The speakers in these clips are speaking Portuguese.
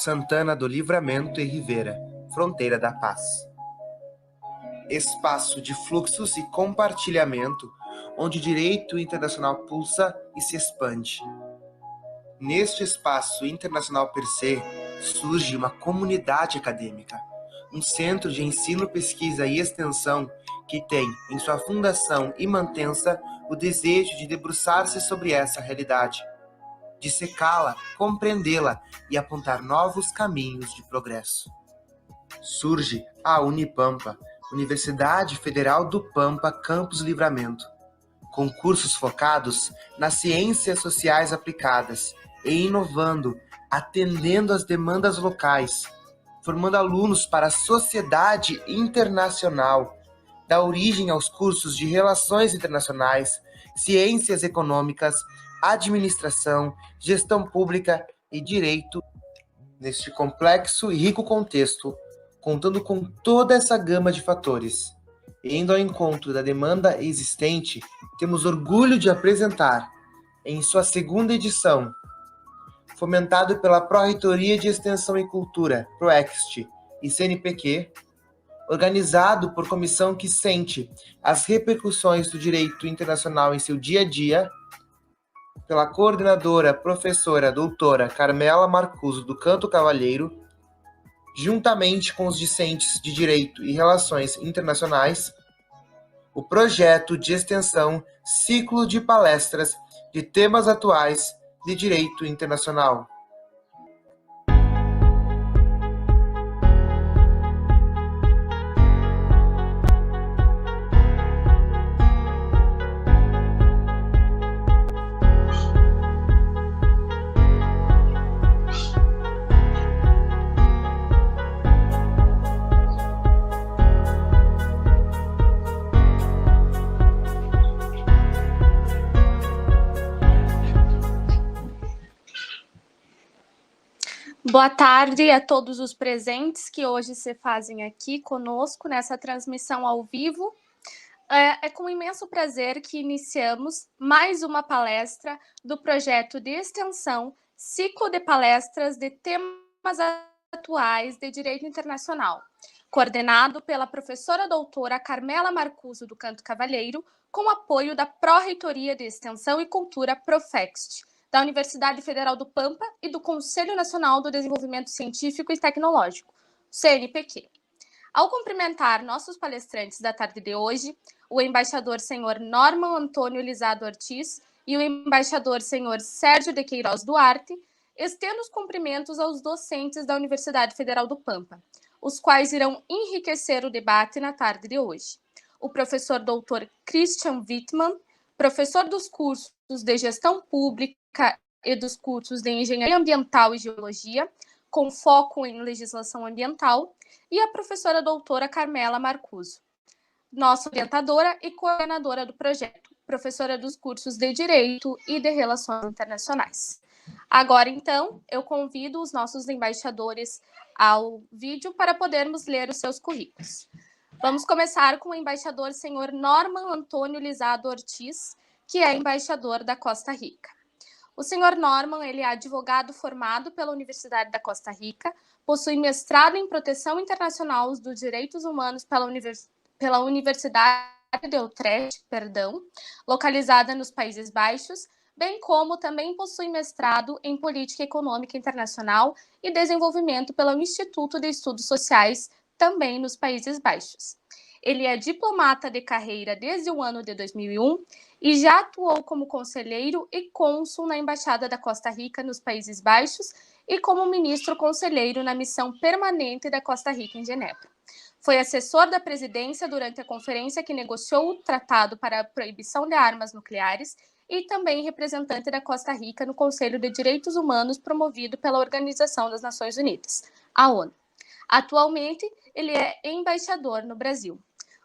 Santana do Livramento e Rivera, fronteira da paz. Espaço de fluxos e compartilhamento, onde o direito internacional pulsa e se expande. Neste espaço internacional per se, surge uma comunidade acadêmica, um centro de ensino, pesquisa e extensão que tem em sua fundação e mantença o desejo de debruçar-se sobre essa realidade, dissecá-la, compreendê-la e apontar novos caminhos de progresso. Surge a Unipampa, Universidade Federal do Pampa, Campus Livramento, com cursos focados nas ciências sociais aplicadas e inovando, atendendo às demandas locais, formando alunos para a sociedade internacional, dá origem aos cursos de Relações Internacionais, Ciências Econômicas, Administração, Gestão Pública e Direito. Neste complexo e rico contexto, contando com toda essa gama de fatores, e indo ao encontro da demanda existente, temos orgulho de apresentar, em sua segunda edição, fomentado pela Pró-Reitoria de Extensão e Cultura, PROEXT e CNPq, organizado por comissão que sente as repercussões do direito internacional em seu dia a dia, pela coordenadora, professora, doutora Carmela Marcuso do Canto Cavalheiro, juntamente com os discentes de Direito e Relações Internacionais, o projeto de extensão Ciclo de Palestras de Temas Atuais de Direito Internacional. Boa tarde a todos os presentes que hoje se fazem aqui conosco nessa transmissão ao vivo. É com imenso prazer que iniciamos mais uma palestra do projeto de extensão Ciclo de Palestras de Temas Atuais de Direito Internacional, coordenado pela professora doutora Carmela Marcuso do Canto Cavalheiro, com apoio da Pró-Reitoria de Extensão e Cultura PROFEXT, da Universidade Federal do Pampa e do Conselho Nacional do Desenvolvimento Científico e Tecnológico, CNPq. Ao cumprimentar nossos palestrantes da tarde de hoje, o embaixador senhor Norman Antônio Lizado Ortiz e o embaixador senhor Sérgio de Queiroz Duarte, estendo os cumprimentos aos docentes da Universidade Federal do Pampa, os quais irão enriquecer o debate na tarde de hoje. O professor doutor Christian Wittmann, professor dos cursos de Gestão Pública e dos cursos de Engenharia Ambiental e Geologia, com foco em Legislação Ambiental, e a professora doutora Carmela Marcuso, nossa orientadora e coordenadora do projeto, professora dos cursos de Direito e de Relações Internacionais. Agora, então, eu convido os nossos embaixadores ao vídeo para podermos ler os seus currículos. Vamos começar com o embaixador senhor Norman Antônio Lizado Ortiz, que é embaixador da Costa Rica. O senhor Norman, ele é advogado formado pela Universidade da Costa Rica, possui mestrado em Proteção Internacional dos Direitos Humanos pela Universidade de Utrecht, localizada nos Países Baixos, bem como também possui mestrado em Política Econômica Internacional e Desenvolvimento pelo Instituto de Estudos Sociais, também nos Países Baixos. Ele é diplomata de carreira desde o ano de 2001 e já atuou como conselheiro e cônsul na Embaixada da Costa Rica nos Países Baixos e como ministro conselheiro na missão permanente da Costa Rica em Genebra. Foi assessor da presidência durante a conferência que negociou o Tratado para a Proibição de Armas Nucleares e também representante da Costa Rica no Conselho de Direitos Humanos promovido pela Organização das Nações Unidas, a ONU. Atualmente, ele é embaixador no Brasil.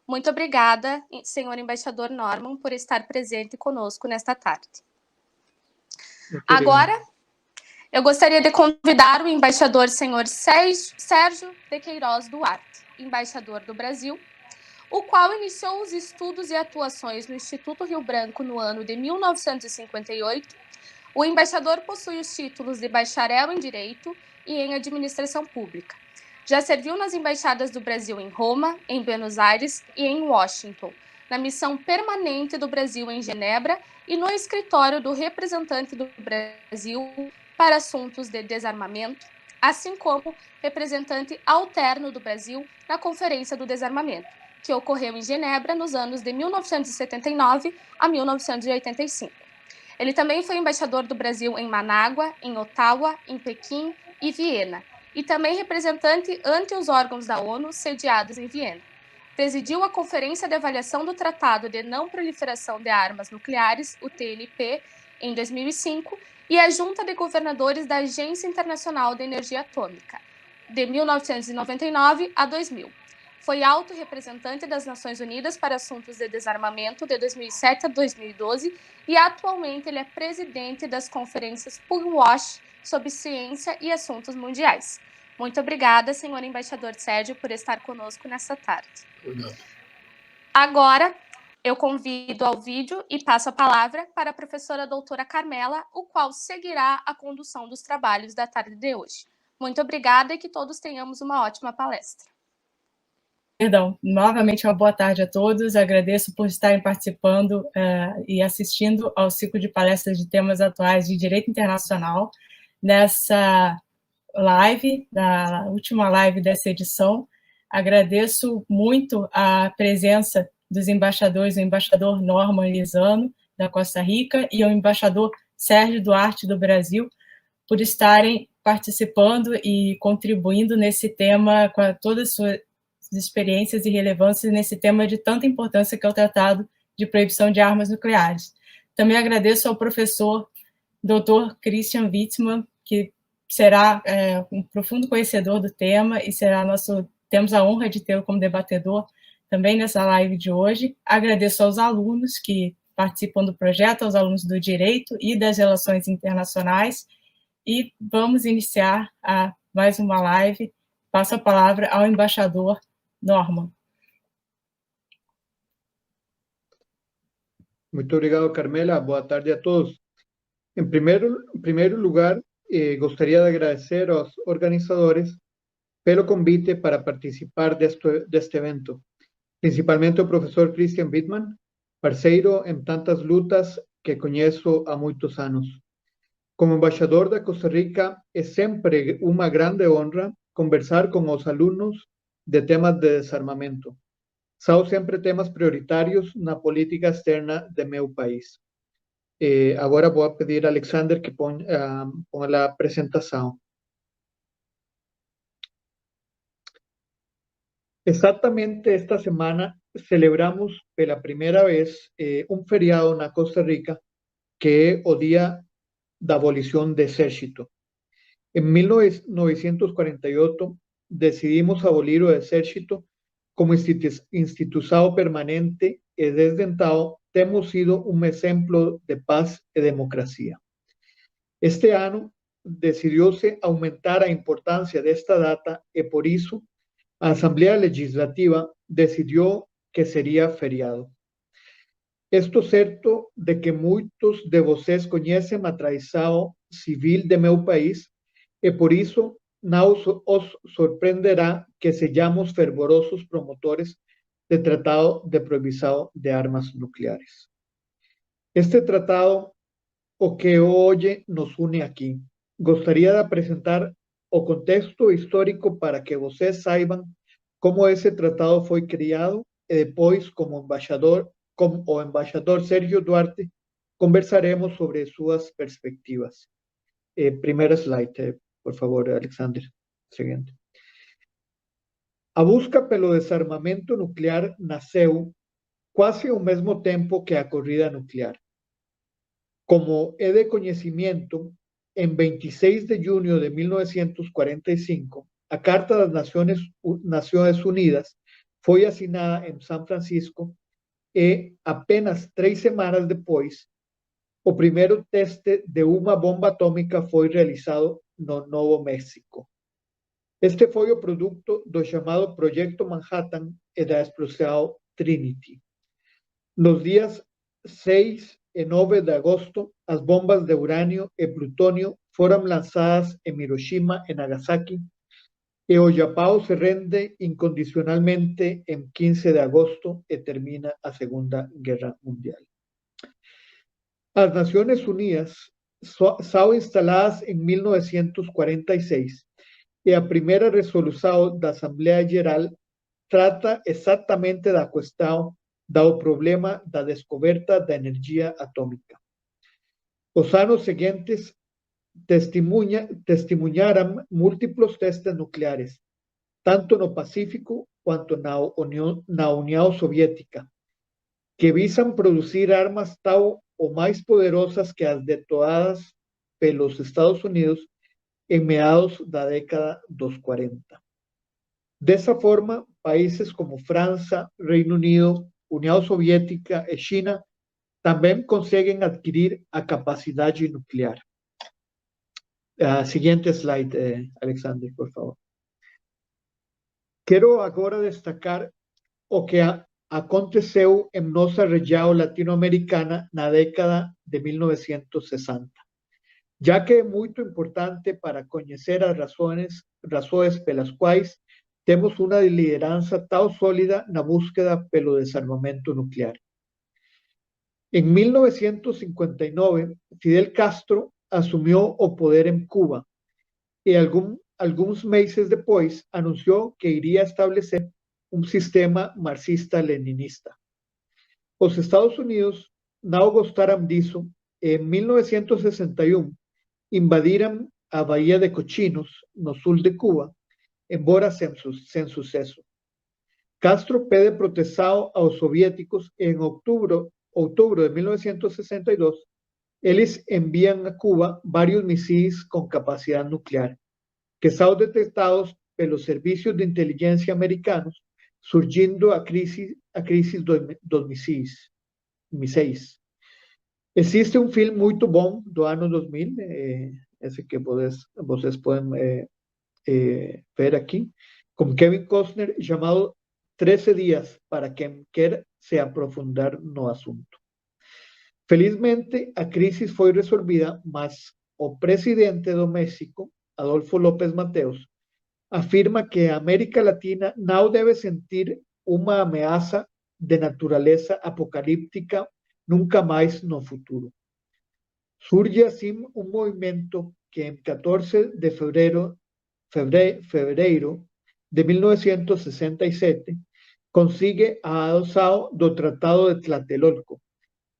Muito obrigada, senhor embaixador Norman, por estar presente conosco nesta tarde. Agora, eu gostaria de convidar o embaixador senhor Sérgio de Queiroz Duarte, embaixador do Brasil, o qual iniciou os estudos e atuações no Instituto Rio Branco no ano de 1958. O embaixador possui os títulos de bacharel em Direito, e em administração pública. Já serviu nas embaixadas do Brasil em Roma, em Buenos Aires e em Washington, na missão permanente do Brasil em Genebra e no escritório do representante do Brasil para assuntos de desarmamento, assim como representante alterno do Brasil na Conferência do Desarmamento, que ocorreu em Genebra nos anos de 1979 a 1985. Ele também foi embaixador do Brasil em Manágua, em Ottawa, em Pequim e Viena, e também representante ante os órgãos da ONU sediados em Viena. Presidiu a Conferência de Avaliação do Tratado de Não Proliferação de Armas Nucleares, o TNP, em 2005, e a Junta de Governadores da Agência Internacional de Energia Atômica, de 1999 a 2000. Foi alto representante das Nações Unidas para Assuntos de Desarmamento de 2007 a 2012 e atualmente ele é presidente das conferências PUGWASH sobre ciência e assuntos mundiais. Muito obrigada, senhor embaixador Sérgio, por estar conosco nessa tarde. Obrigado. Agora, eu convido ao vídeo e passo a palavra para a professora doutora Carmela, o qual seguirá a condução dos trabalhos da tarde de hoje. Muito obrigada e que todos tenhamos uma ótima palestra. Perdão, novamente uma boa tarde a todos, agradeço por estarem participando e assistindo ao ciclo de palestras de temas atuais de Direito Internacional, nessa live, na última live dessa edição. Agradeço muito a presença dos embaixadores, o embaixador Norman Lizano, da Costa Rica, e o embaixador Sérgio Duarte, do Brasil, por estarem participando e contribuindo nesse tema com todas as suas experiências e relevâncias nesse tema de tanta importância que é o Tratado de Proibição de Armas Nucleares. Também agradeço ao professor Dr. Christian Wittmann, que será um profundo conhecedor do tema e temos a honra de tê-lo como debatedor também nessa live de hoje. Agradeço aos alunos que participam do projeto, aos alunos do Direito e das Relações Internacionais, e vamos iniciar mais uma live. Passo a palavra ao embaixador Norman. Muito obrigado, Carmela. Boa tarde a todos. Em primeiro lugar, gostaria de agradecer aos organizadores pelo convite para participar deste evento, principalmente ao professor Christian Wittmann, parceiro em tantas lutas que conheço há muitos anos. Como embaixador da Costa Rica, é sempre uma grande honra conversar com os alunos de temas de desarmamento. São sempre temas prioritários na política externa de meu país. Agora vou pedir a Alexander que ponha a apresentação. Exatamente esta semana celebramos pela primeira vez um feriado na Costa Rica, que é o Dia da Abolição do Exército. Em 1948, decidimos abolir o Exército como instituição permanente e desde então temos sido um exemplo de paz e democracia. Este ano decidiu-se aumentar a importância desta data e por isso a Assembleia Legislativa decidiu que seria feriado. Estou certo de que muitos de vocês conhecem a tradição civil de meu país e por isso não os surpreenderá que sejamos fervorosos promotores do Tratado de Proibição de Armas Nucleares. Este tratado, o que hoje nos une aqui, gostaria de apresentar o contexto histórico para que vocês saibam como esse tratado foi criado e depois, com o embaixador Sérgio Duarte, conversaremos sobre suas perspectivas. Primeiro slide, por favor, Alexander. Seguinte. A busca pelo desarmamento nuclear nasceu quase ao mesmo tempo que a corrida nuclear. Como é de conhecimento, em 26 de junho de 1945, a Carta das Nações Unidas foi assinada em São Francisco e apenas 3 semanas depois, o primeiro teste de uma bomba atômica foi realizado no Novo México. Este foi o produto do chamado Projeto Manhattan e da explosão Trinity. Nos dias 6 e 9 de agosto, as bombas de urânio e plutônio foram lançadas em Hiroshima e Nagasaki, e o Japão se rende incondicionalmente em 15 de agosto e termina a Segunda Guerra Mundial. As Nações Unidas são instaladas em 1946 e a primeira resolução da Assembleia Geral trata exatamente da questão do problema da descoberta da energia atômica. Os anos seguintes testemunharam múltiplos testes nucleares, tanto no Pacífico quanto na União Soviética, que visam produzir armas tal ou mais poderosas que as detonadas pelos Estados Unidos em meados da década dos 40. Dessa forma, países como França, Reino Unido, União Soviética e China também conseguem adquirir a capacidade nuclear. Siguiente slide, Alexander, por favor. Quero agora destacar o que aconteceu em nossa região latino-americana na década de 1960, já que é muito importante para conhecer as razões pelas quais temos uma liderança tão sólida na búsqueda pelo desarmamento nuclear. Em 1959, Fidel Castro assumiu o poder em Cuba e alguns meses depois anunciou que iria estabelecer um sistema marxista-leninista. Os Estados Unidos não gostaram disso e, em 1961, invadiram a Baía de Cochinos, no sul de Cuba, embora sem sucesso. Castro pede proteção aos soviéticos e, em outubro de 1962, eles enviam a Cuba vários mísseis com capacidade nuclear, que são detectados pelos serviços de inteligência americanos, surgindo a crise dos mísseis. Existe um filme muito bom do ano 2000, esse que vocês podem ver aqui, com Kevin Costner, chamado 13 Dias, para quem quer se aprofundar no assunto. Felizmente, a crise foi resolvida, mas o presidente do México, Adolfo López Mateos, afirma que a América Latina não deve sentir uma ameaça de natureza apocalíptica nunca mais no futuro. Surge assim um movimento que, em 14 de fevereiro de 1967, consigue a adoção do Tratado de Tlatelolco,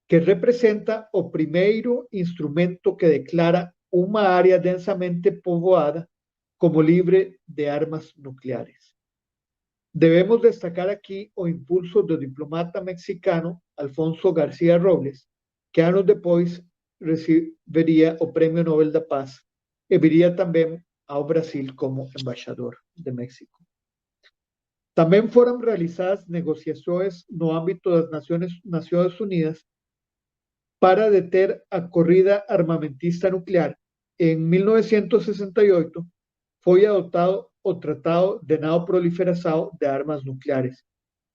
que representa o primeiro instrumento que declara uma área densamente povoada como livre de armas nucleares. Devemos destacar aqui o impulso do diplomata mexicano Alfonso García Robles, que anos depois receberia o Prêmio Nobel da Paz e viria também ao Brasil como embaixador de México. Também foram realizadas negociações no âmbito das Nações Unidas para deter a corrida armamentista nuclear. Em 1968, foi adotado o Tratado de Não Proliferação de Armas Nucleares,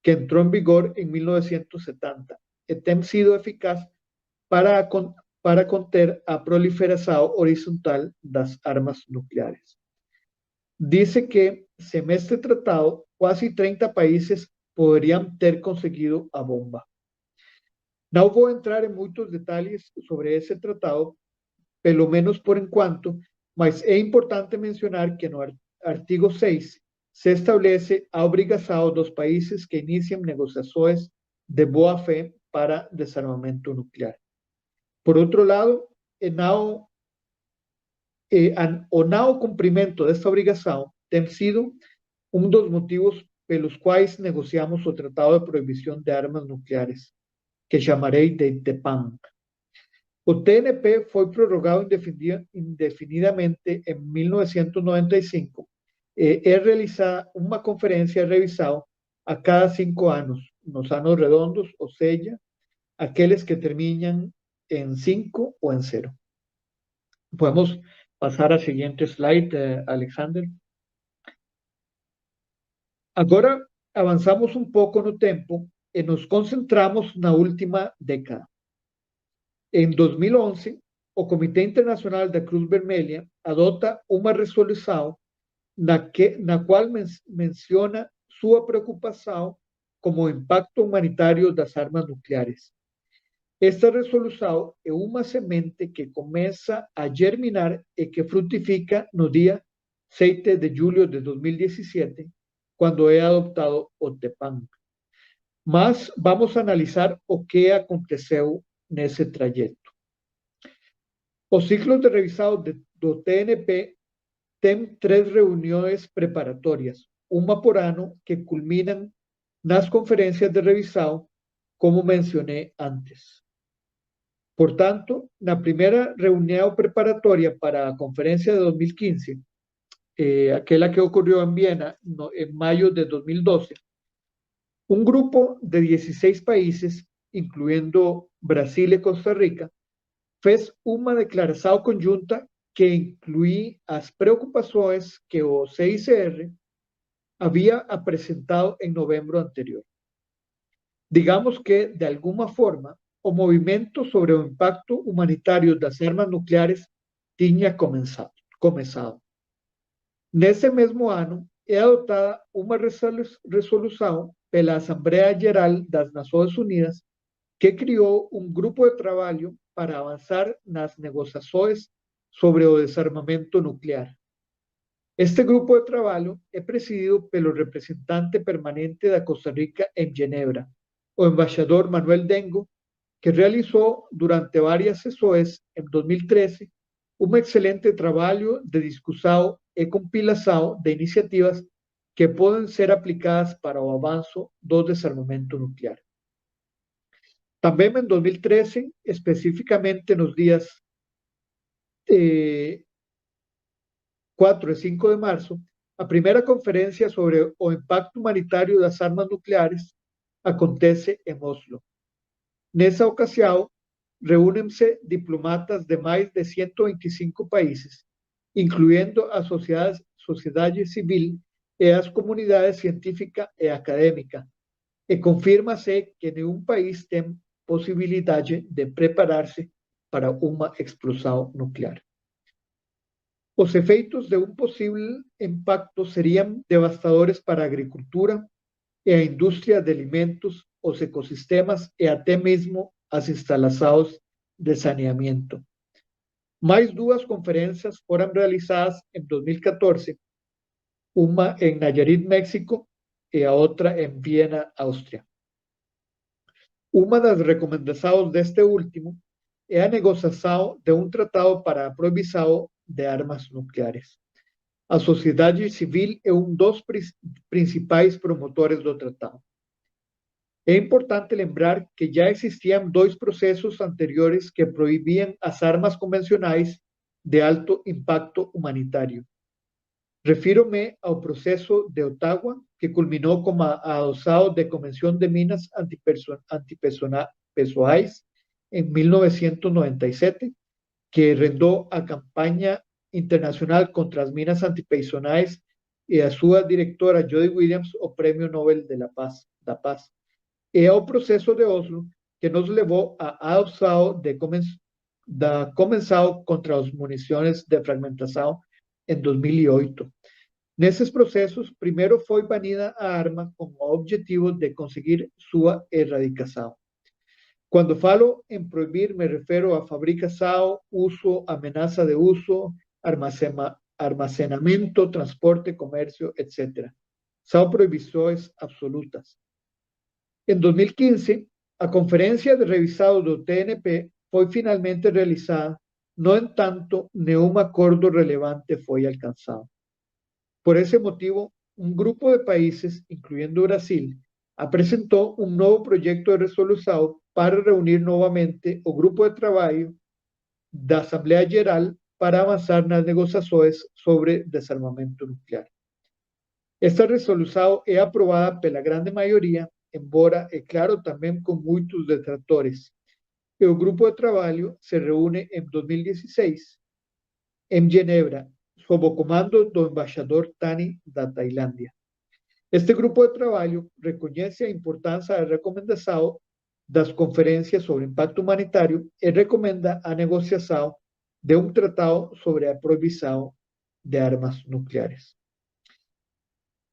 que entrou em vigor em 1970 e tem sido eficaz para conter a proliferação horizontal das armas nucleares. Diz que, sem este tratado, quase 30 países poderiam ter conseguido a bomba. Não vou entrar em muitos detalhes sobre esse tratado, pelo menos por enquanto, mas é importante mencionar que no artigo 6 se estabelece a obrigação dos países que iniciam negociações de boa-fé para desarmamento nuclear. Por outro lado, o não cumprimento desta obrigação tem sido um dos motivos pelos quais negociamos o Tratado de Proibição de Armas Nucleares, que chamarei de TPAN. O TNP foi prorrogado indefinidamente em 1995 e é realizada uma conferência de revisão a cada 5 anos, nos anos redondos, ou seja, aqueles que terminam em 5 ou em 0. Podemos passar ao seguinte slide, Alexander. Agora avançamos um pouco no tempo e nos concentramos na última década. Em 2011, o Comitê Internacional da Cruz Vermelha adota uma resolução na qual menciona sua preocupação com o impacto humanitário das armas nucleares. Esta resolução é uma semente que começa a germinar e que frutifica no dia 7 de julho de 2017, quando é adoptado o TEPAN. Mas vamos analisar o que aconteceu nesse trajeto. Os ciclos de revisado do TNP têm 3 reuniões preparatórias, uma por ano, que culminam nas conferências de revisão, como mencionei antes. Portanto, na primeira reunião preparatória para a conferência de 2015, aquela que ocorreu em Viena em maio de 2012, um grupo de 16 países, incluindo Brasil e Costa Rica, fez uma declaração conjunta que incluía as preocupações que o CICR havia apresentado em novembro anterior. Digamos que, de alguma forma, o movimento sobre o impacto humanitário das armas nucleares tinha começado. Nesse mesmo ano, é adotada uma resolução pela Assembleia Geral das Nações Unidas que criou um grupo de trabalho para avançar nas negociações sobre o desarmamento nuclear. Este grupo de trabalho é presidido pelo representante permanente da Costa Rica em Genebra, o embaixador Manuel Dengo, que realizou durante várias sessões em 2013 um excelente trabalho de discussão e compilação de iniciativas que podem ser aplicadas para o avanço do desarmamento nuclear. Também em 2013, especificamente nos dias 4 e 5 de março, a primeira conferência sobre o impacto humanitário das armas nucleares acontece em Oslo. Nessa ocasião, reúnem-se diplomatas de mais de 125 países, incluindo a sociedade civil e as comunidades científica e acadêmica, e confirma-se que nenhum país tem possibilidade de preparar-se para uma explosão nuclear. Os efeitos de um possível impacto seriam devastadores para a agricultura e a indústria de alimentos, os ecossistemas e até mesmo as instalações de saneamento. Mais 2 conferências foram realizadas em 2014, uma em Nayarit, México, e a outra em Viena, Áustria. Uma das recomendações deste último é a negociação de um tratado para a proibição de armas nucleares. A sociedade civil é um dos principais promotores do tratado. É importante lembrar que já existiam 2 processos anteriores que proibiam as armas convencionais de alto impacto humanitário. Refiro-me ao processo de Ottawa, que culminou com a adoção da Convenção de Minas Antipessoais em 1997, que rendou a campanha internacional contra as minas antipessoais e a sua diretora Jody Williams o Prêmio Nobel da Paz. E ao processo de Oslo, que nos levou à adoção da Convenção contra as munições de fragmentação em 2008. Nesses processos, primeiro foi banida a arma com o objetivo de conseguir sua erradicação. Quando falo em proibir, me refiro à fabricação, uso, ameaça de uso, armazenamento, transporte, comércio, etc. São proibições absolutas. Em 2015, a conferência de revisado do TNP foi finalmente realizada. No entanto, nenhum acordo relevante foi alcançado. Por esse motivo, um grupo de países, incluindo o Brasil, apresentou um novo projeto de resolução para reunir novamente o grupo de trabalho da Assembleia Geral para avançar nas negociações sobre desarmamento nuclear. Esta resolução é aprovada pela grande maioria, embora, é claro, também com muitos detratores. E o grupo de trabalho se reúne em 2016, em Genebra, sob o comando do embaixador Thani, da Tailândia. Este grupo de trabalho reconhece a importância da recomendação das conferências sobre impacto humanitário e recomenda a negociação de um tratado sobre a proibição de armas nucleares.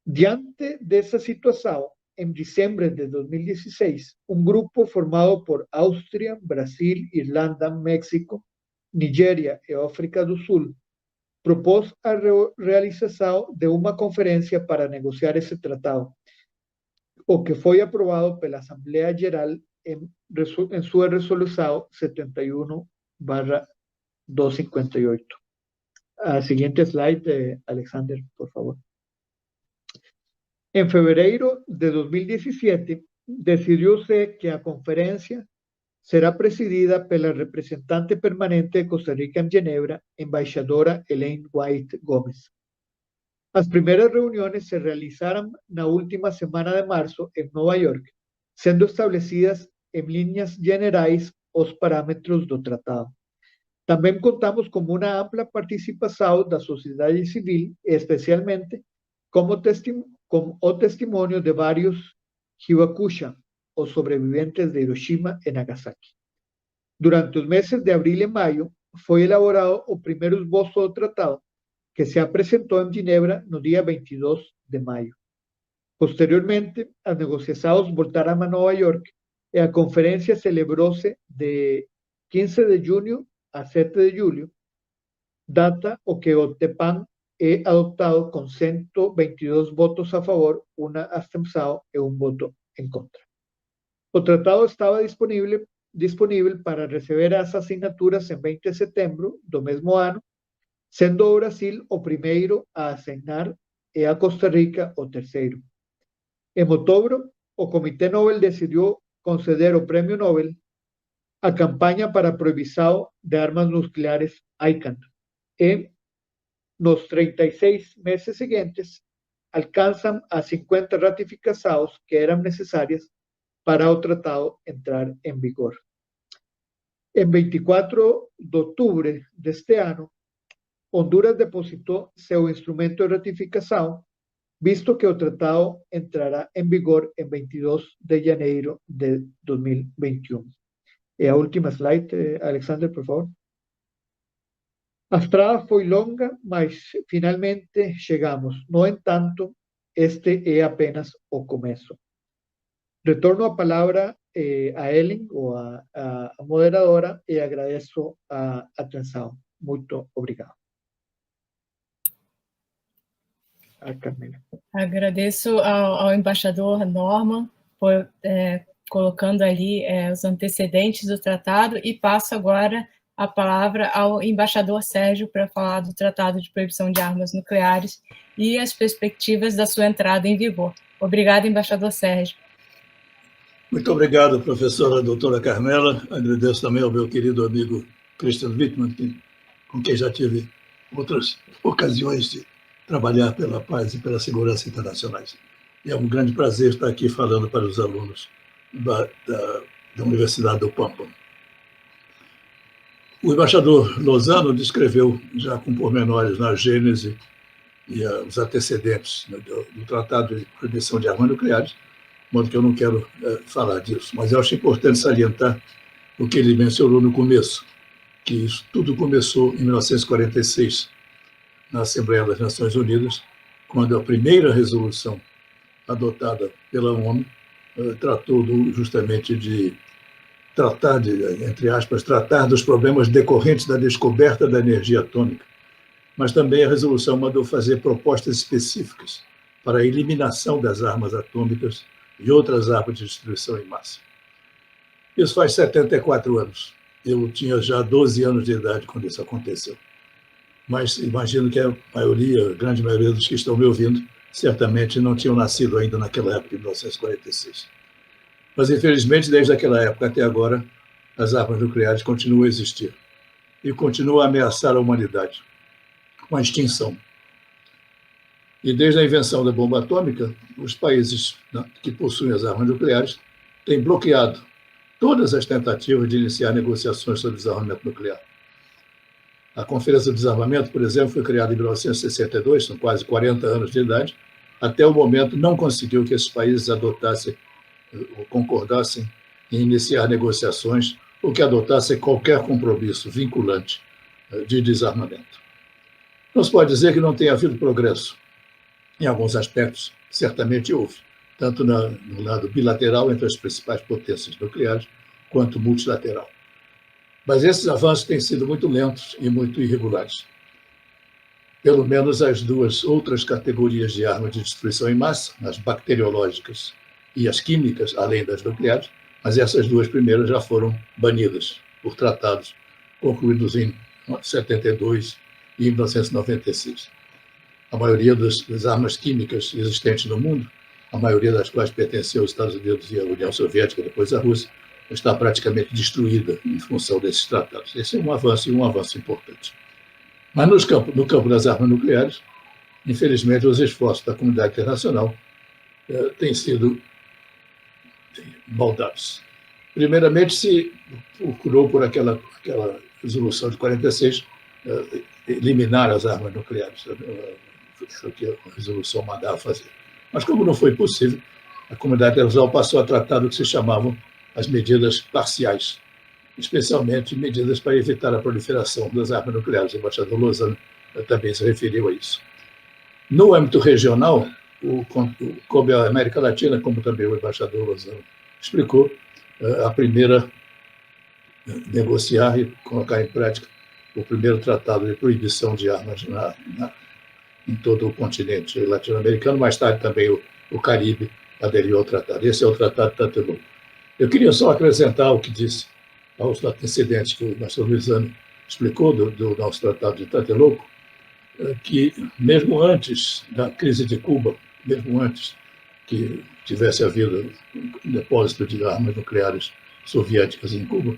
Diante dessa situação, em dezembro de 2016, um grupo formado por Áustria, Brasil, Irlanda, México, Nigéria e África do Sul propôs a realização de uma conferência para negociar esse tratado, o que foi aprovado pela Assembleia Geral em sua resolução 71/258. A seguinte slide, Alexander, por favor. En febrero de 2017, decidió-se que a conferência será presidida pela representante permanente de Costa Rica en Ginebra, embaixadora Elaine White Gómez. As primeiras reuniões se realizaram na última semana de março em Nova York, sendo establecidas em linhas gerais os parâmetros do tratado. Também contamos com uma ampla participação da sociedade civil, especialmente com o testemunho de vários Hibakusha, os sobreviventes de Hiroshima e Nagasaki. Durante os meses de abril e maio, foi elaborado o primeiro esboço do tratado, que se apresentou em Ginebra no dia 22 de maio. Posteriormente, as negociações voltaram a Nova York e a conferência celebrou-se de 15 de junho a 7 de julho, data o que o TEPAN é adoptado com 122 votos a favor, uma abstenção e um voto em contra. O tratado estava disponível para receber as assinaturas em 20 de setembro do mesmo ano, sendo o Brasil o primeiro a assinar e a Costa Rica o terceiro. Em outubro, o Comitê Nobel decidiu conceder o Prêmio Nobel à campanha para a proibição de armas nucleares ICAN e, nos 36 meses seguintes, alcançam as 50 ratificações que eram necessárias para o tratado entrar em vigor. Em 24 de outubro deste ano, Honduras depositou seu instrumento de ratificação, visto que o tratado entrará em vigor em 22 de janeiro de 2021. E a última slide, Alexander, por favor. A estrada foi longa, mas finalmente chegamos. No entanto, este é apenas o começo. Retorno a palavra a Ellen, ou a moderadora, e agradeço a atenção. Muito obrigado. A Carmela. Agradeço ao embaixador Norman por colocando ali os antecedentes do tratado, e passo agora a palavra ao embaixador Sérgio para falar do Tratado de Proibição de Armas Nucleares e as perspectivas da sua entrada em vigor. Obrigada, embaixador Sérgio. Muito obrigado, professora doutora Carmela. Agradeço também ao meu querido amigo Christian Wittmann, com quem já tive outras ocasiões de trabalhar pela paz e pela segurança internacionais. E é um grande prazer estar aqui falando para os alunos da Universidade do Pampa. O embaixador Lozano descreveu, já com pormenores, na gênese e os antecedentes do Tratado de Proibição de Armas Nucleares, de modo que eu não quero falar disso. Mas eu acho importante salientar o que ele mencionou no começo, que isso tudo começou em 1946, na Assembleia das Nações Unidas, quando a primeira resolução adotada pela ONU tratou justamente de tratar, entre aspas, tratar dos problemas decorrentes da descoberta da energia atômica, mas também a resolução mandou fazer propostas específicas para a eliminação das armas atômicas e outras armas de destruição em massa. Isso faz 74 anos. Eu tinha já 12 anos de idade quando isso aconteceu. Mas imagino que a grande maioria dos que estão me ouvindo, certamente não tinham nascido ainda naquela época, em 1946. Mas, infelizmente, desde aquela época até agora, as armas nucleares continuam a existir e continuam a ameaçar a humanidade com a extinção. E desde a invenção da bomba atômica, os países que possuem as armas nucleares têm bloqueado todas as tentativas de iniciar negociações sobre desarmamento nuclear. A Conferência do Desarmamento, por exemplo, foi criada em 1962, são quase 40 anos de idade. Até o momento, não conseguiu que esses países adotassem ou concordassem em iniciar negociações ou que adotassem qualquer compromisso vinculante de desarmamento. Não se pode dizer que não tenha havido progresso. Em alguns aspectos, certamente houve, tanto no lado bilateral entre as principais potências nucleares, quanto multilateral. Mas esses avanços têm sido muito lentos e muito irregulares. Pelo menos as duas outras categorias de armas de destruição em massa, as bacteriológicas e as químicas, além das nucleares, mas essas duas primeiras já foram banidas por tratados concluídos em 1972 e em 1996. A maioria das armas químicas existentes no mundo, a maioria das quais pertenceu aos Estados Unidos e à União Soviética, depois à Rússia, está praticamente destruída em função desses tratados. Esse é um avanço, e um avanço importante. Mas no campo das armas nucleares, infelizmente, os esforços da comunidade internacional têm sido baldados. Primeiramente, se procurou por aquela resolução de 46 eliminar as armas nucleares, o que a resolução mandava fazer. Mas como não foi possível, a comunidade internacional passou a tratar do que se chamavam as medidas parciais, especialmente medidas para evitar a proliferação das armas nucleares. O embaixador Lozano também se referiu a isso. No âmbito regional, como a América Latina, como também o embaixador Lozano explicou, a primeira negociar e colocar em prática o primeiro tratado de proibição de armas em todo o continente latino-americano. Mais tarde também o Caribe aderiu ao tratado. Esse é o Tratado de Tlatelolco. Eu queria só acrescentar o que disse aos antecedentes que o embaixador Lozano explicou do nosso Tratado de Tlatelolco, que mesmo antes da crise de Cuba, mesmo antes que tivesse havido um depósito de armas nucleares soviéticas em Cuba,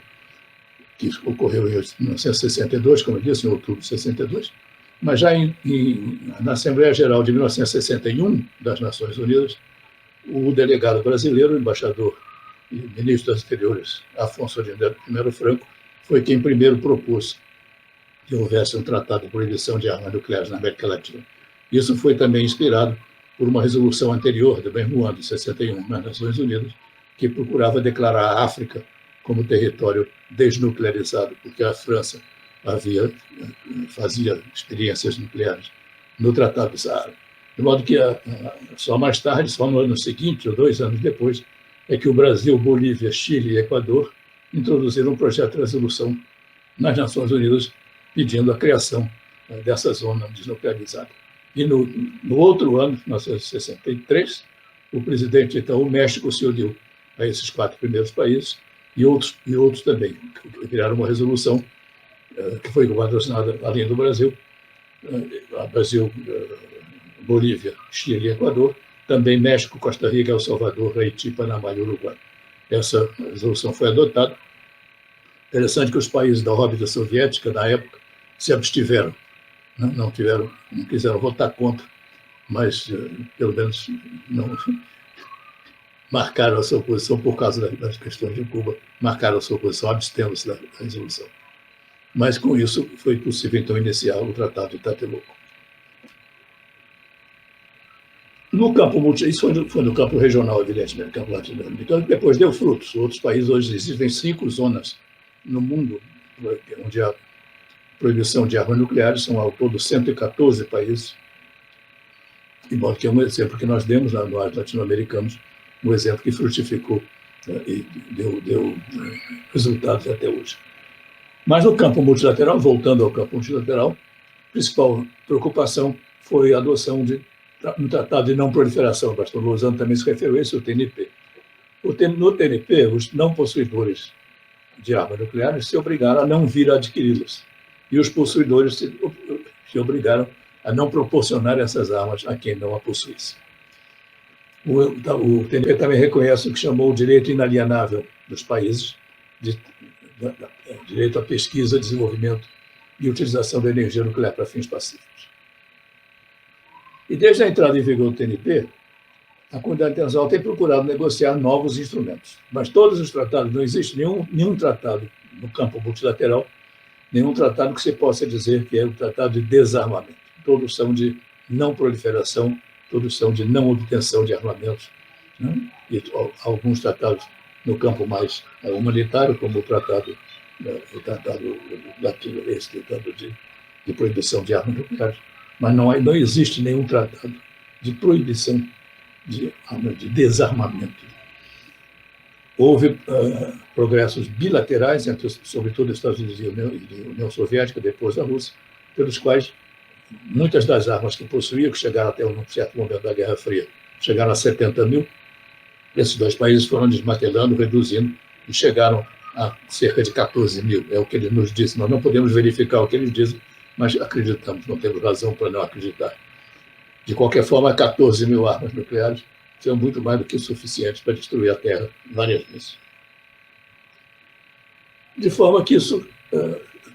que ocorreu em 1962, como eu disse, em outubro de 62, mas já na Assembleia Geral de 1961 das Nações Unidas, o delegado brasileiro, o embaixador e ministro das Exteriores, Afonso Primeiro Franco, foi quem primeiro propôs que houvesse um tratado de proibição de armas nucleares na América Latina. Isso foi também inspirado por uma resolução anterior, do mesmo ano, de 61, nas Nações Unidas, que procurava declarar a África como território desnuclearizado, porque a França fazia experiências nucleares no Tratado de Saara. De modo que só mais tarde, só no ano seguinte, ou 2 anos depois, é que o Brasil, Bolívia, Chile e Equador introduziram um projeto de resolução nas Nações Unidas pedindo a criação dessa zona desnuclearizada. E no outro ano, 1963, o presidente, então, o México se uniu a esses 4 primeiros países e outros também, que criaram uma resolução que foi patrocinada, além do Brasil, Brasil, Bolívia, Chile e Equador, também México, Costa Rica, El Salvador, Haiti, Panamá e Uruguai. Essa resolução foi adotada. Interessante que os países da órbita soviética, na época, se abstiveram, não quiseram votar contra, mas, pelo menos, não marcaram a sua posição por causa das questões de Cuba, marcaram a sua posição, abstendo-se da resolução. Mas, com isso, foi possível, então, iniciar o Tratado de Tlatelolco. No campo isso foi no campo regional, evidentemente, campo latino-americano, depois deu frutos. Outros países, hoje existem 5 zonas no mundo onde há proibição de armas nucleares, são ao todo 114 países, de modo que é um exemplo que nós demos nós latino-americanos, um exemplo que frutificou e deu resultados até hoje. Mas no campo multilateral, voltando ao campo multilateral, a principal preocupação foi a adoção de um tratado de não proliferação. O pastor Lozano também se referiu a isso, o TNP. No TNP, os não possuidores de armas nucleares se obrigaram a não vir a adquiri-las. E os possuidores se obrigaram a não proporcionar essas armas a quem não a possuísse. O TNP também reconhece o que chamou o direito inalienável dos países, direito à pesquisa, desenvolvimento e utilização da energia nuclear para fins pacíficos. E desde a entrada em vigor do TNP, a comunidade internacional tem procurado negociar novos instrumentos. Mas todos os tratados, não existe nenhum tratado no campo multilateral, nenhum tratado que se possa dizer que é um tratado de desarmamento. Todos são de não proliferação, todos são de não obtenção de armamentos. E alguns tratados no campo mais humanitário, como o Tratado o Tratado esse Tratado de Proibição de Armas Nucleares, mas não existe nenhum tratado de proibição de desarmamento. Houve progressos bilaterais entre, sobretudo, Estados Unidos e a União Soviética, depois a Rússia, pelos quais muitas das armas que possuíam, que chegaram até um certo momento da Guerra Fria, chegaram a 70 mil, esses dois países foram desmantelando, reduzindo, e chegaram a cerca de 14 mil. É o que ele nos disse. Nós não podemos verificar o que eles dizem, mas acreditamos, não temos razão para não acreditar. De qualquer forma, 14 mil armas nucleares são muito mais do que suficientes para destruir a Terra várias vezes. De forma que isso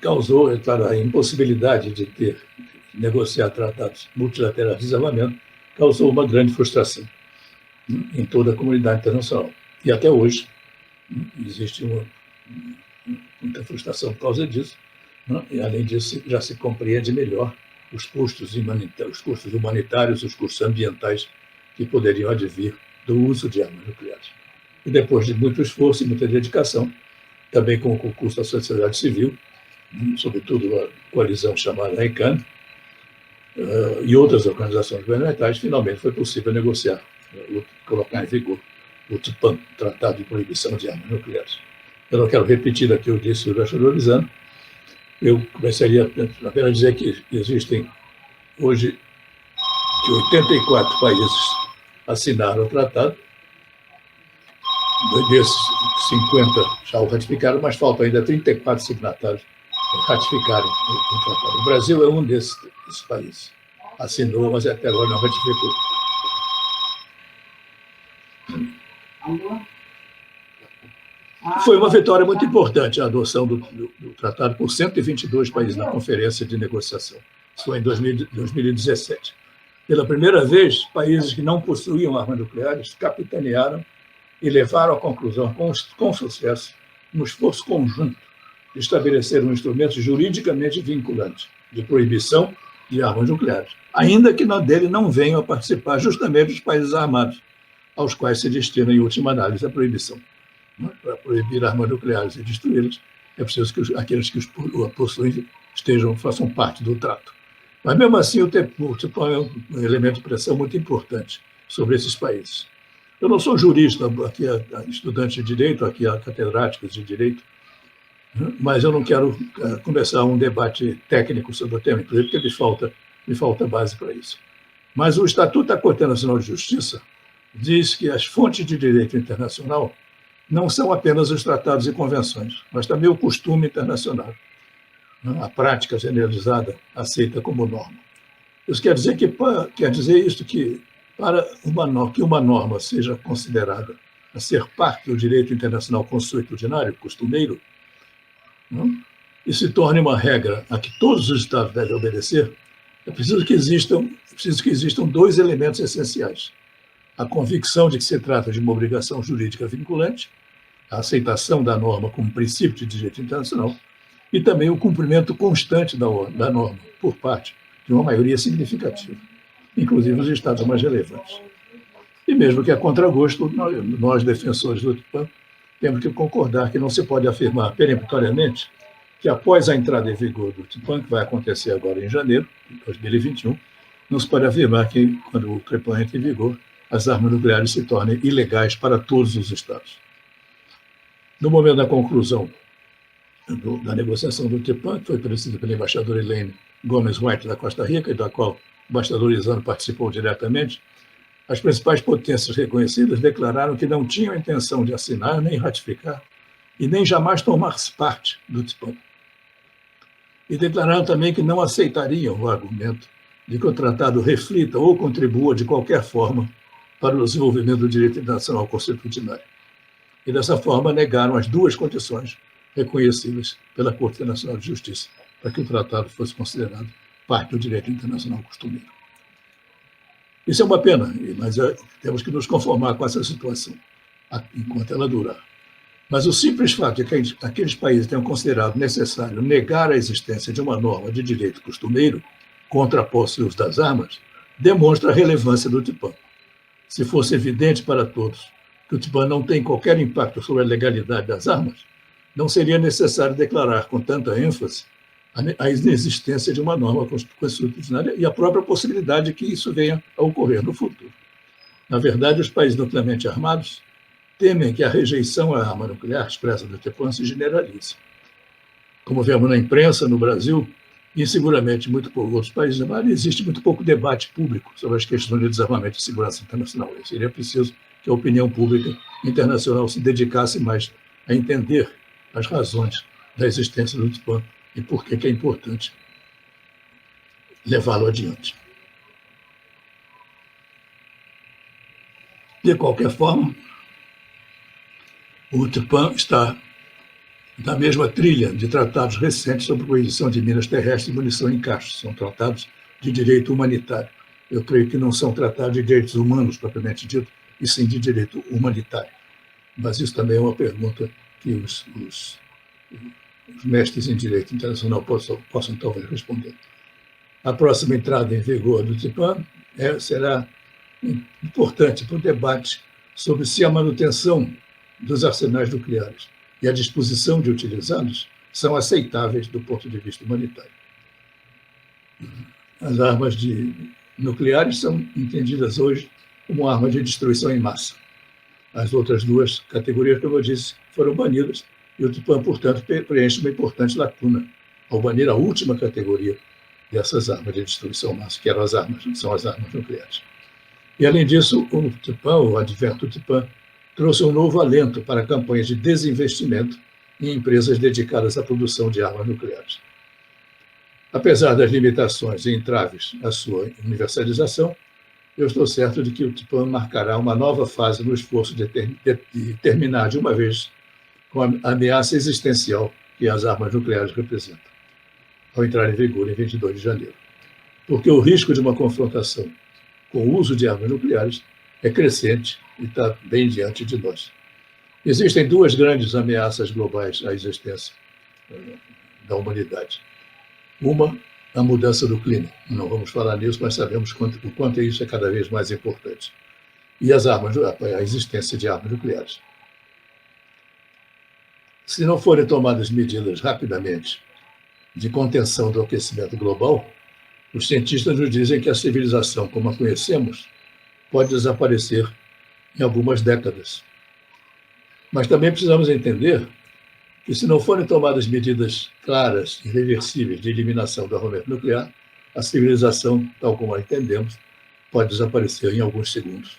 causou, claro, a impossibilidade de negociar tratados multilaterais de desarmamento, causou uma grande frustração em toda a comunidade internacional. E até hoje existe muita frustração por causa disso, né? E, além disso, já se compreende melhor os custos humanitários, os custos ambientais que poderiam advir do uso de armas nucleares. E depois de muito esforço e muita dedicação, também com o concurso da sociedade civil, sobretudo a coalizão chamada ICANN, e outras organizações governamentais, finalmente foi possível negociar, colocar em vigor o TPAN, Tratado de Proibição de Armas Nucleares. Eu não quero repetir aqui o que disse o embaixador Lisandro. Eu começaria apenas a dizer que existem hoje que 84 países assinaram o tratado. Desses, 50 já o ratificaram, mas faltam ainda 34 signatários ratificarem o tratado. O Brasil é um desses países. Assinou, mas até agora não ratificou. Foi uma vitória muito importante a adoção do tratado por 122 países na Conferência de Negociação. Isso foi em 2017. Pela primeira vez, países que não possuíam armas nucleares capitanearam e levaram à conclusão, com sucesso, um esforço conjunto de estabelecer um instrumento juridicamente vinculante de proibição de armas nucleares, ainda que dele não venham a participar justamente os países armados, aos quais se destina, em última análise, a proibição. Para proibir armas nucleares e destruí-las, é preciso que aqueles que os possuem façam parte do trato. Mas, mesmo assim, o TPAN é um elemento de pressão muito importante sobre esses países. Eu não sou jurista, aqui é estudante de direito, aqui há catedráticos de direito, mas eu não quero começar um debate técnico sobre o tema, inclusive, porque me falta base para isso. Mas o Estatuto da Corte Internacional de Justiça diz que as fontes de direito internacional não são apenas os tratados e convenções, mas também o costume internacional, a prática generalizada aceita como norma. Isso quer dizer que para que uma norma seja considerada a ser parte do direito internacional consuetudinário, costumeiro, e se torne uma regra a que todos os Estados devem obedecer, é preciso que existam dois elementos essenciais: a convicção de que se trata de uma obrigação jurídica vinculante, a aceitação da norma como princípio de direito internacional, e também o cumprimento constante da norma por parte de uma maioria significativa, inclusive os Estados mais relevantes. E mesmo que a contragosto, nós defensores do TPAN, temos que concordar que não se pode afirmar peremptoriamente que, após a entrada em vigor do TPAN, que vai acontecer agora em janeiro de 2021, não se pode afirmar que, quando o TPAN entra em vigor, as armas nucleares se tornem ilegais para todos os Estados. No momento da conclusão da negociação do TPAN, que foi presidida pela embaixadora Elaine Gomes White da Costa Rica, e da qual o embaixador Lisandro participou diretamente, as principais potências reconhecidas declararam que não tinham a intenção de assinar, nem ratificar, e nem jamais tomar parte do TPAN. E declararam também que não aceitariam o argumento de que o tratado reflita ou contribua de qualquer forma para o desenvolvimento do direito internacional consuetudinário. E, dessa forma, negaram as duas condições reconhecidas pela Corte Internacional de Justiça para que o tratado fosse considerado parte do direito internacional costumeiro. Isso é uma pena, mas temos que nos conformar com essa situação enquanto ela durar. Mas o simples fato de que aqueles países tenham considerado necessário negar a existência de uma norma de direito costumeiro contra a posse e uso das armas demonstra a relevância do TPAN. Se fosse evidente para todos que o TPAN não tem qualquer impacto sobre a legalidade das armas, não seria necessário declarar com tanta ênfase a inexistência de uma norma constitucional e a própria possibilidade de que isso venha a ocorrer no futuro. Na verdade, os países nuclearmente armados temem que a rejeição à arma nuclear expressa no TPAN se generalize. Como vemos na imprensa no Brasil, e seguramente muito por outros países, existe muito pouco debate público sobre as questões de desarmamento e segurança internacional. Seria preciso que a opinião pública internacional se dedicasse mais a entender as razões da existência do TPAN e por que é importante levá-lo adiante. De qualquer forma, o TPAN está na mesma trilha de tratados recentes sobre proibição de minas terrestres e munição em caixas. São tratados de direito humanitário. Eu creio que não são tratados de direitos humanos, propriamente dito, e sim de direito humanitário. Mas isso também é uma pergunta que os mestres em direito internacional possam talvez responder. A próxima entrada em vigor do TPAN será importante para o debate sobre se a manutenção dos arsenais nucleares e a disposição de utilizá-los são aceitáveis do ponto de vista humanitário. As armas nucleares são entendidas hoje como arma de destruição em massa. As outras duas categorias, como eu disse, foram banidas e o TPAN, portanto, preenche uma importante lacuna ao banir a última categoria dessas armas de destruição em massa, que são as armas nucleares. E, além disso, o advento do TPAN trouxe um novo alento para campanhas de desinvestimento em empresas dedicadas à produção de armas nucleares. Apesar das limitações e entraves à sua universalização, eu estou certo de que o TPAN marcará uma nova fase no esforço de terminar de uma vez com a ameaça existencial que as armas nucleares representam, ao entrar em vigor em 22 de janeiro. Porque o risco de uma confrontação com o uso de armas nucleares é crescente e está bem diante de nós. Existem duas grandes ameaças globais à existência da humanidade. Uma, a mudança do clima. Não vamos falar nisso, mas sabemos o quanto isso é cada vez mais importante. E a existência de armas nucleares. Se não forem tomadas medidas rapidamente de contenção do aquecimento global, os cientistas nos dizem que a civilização, como a conhecemos, pode desaparecer em algumas décadas. Mas também precisamos entender que, se não forem tomadas medidas claras e irreversíveis de eliminação do armamento nuclear, a civilização, tal como a entendemos, pode desaparecer em alguns segundos.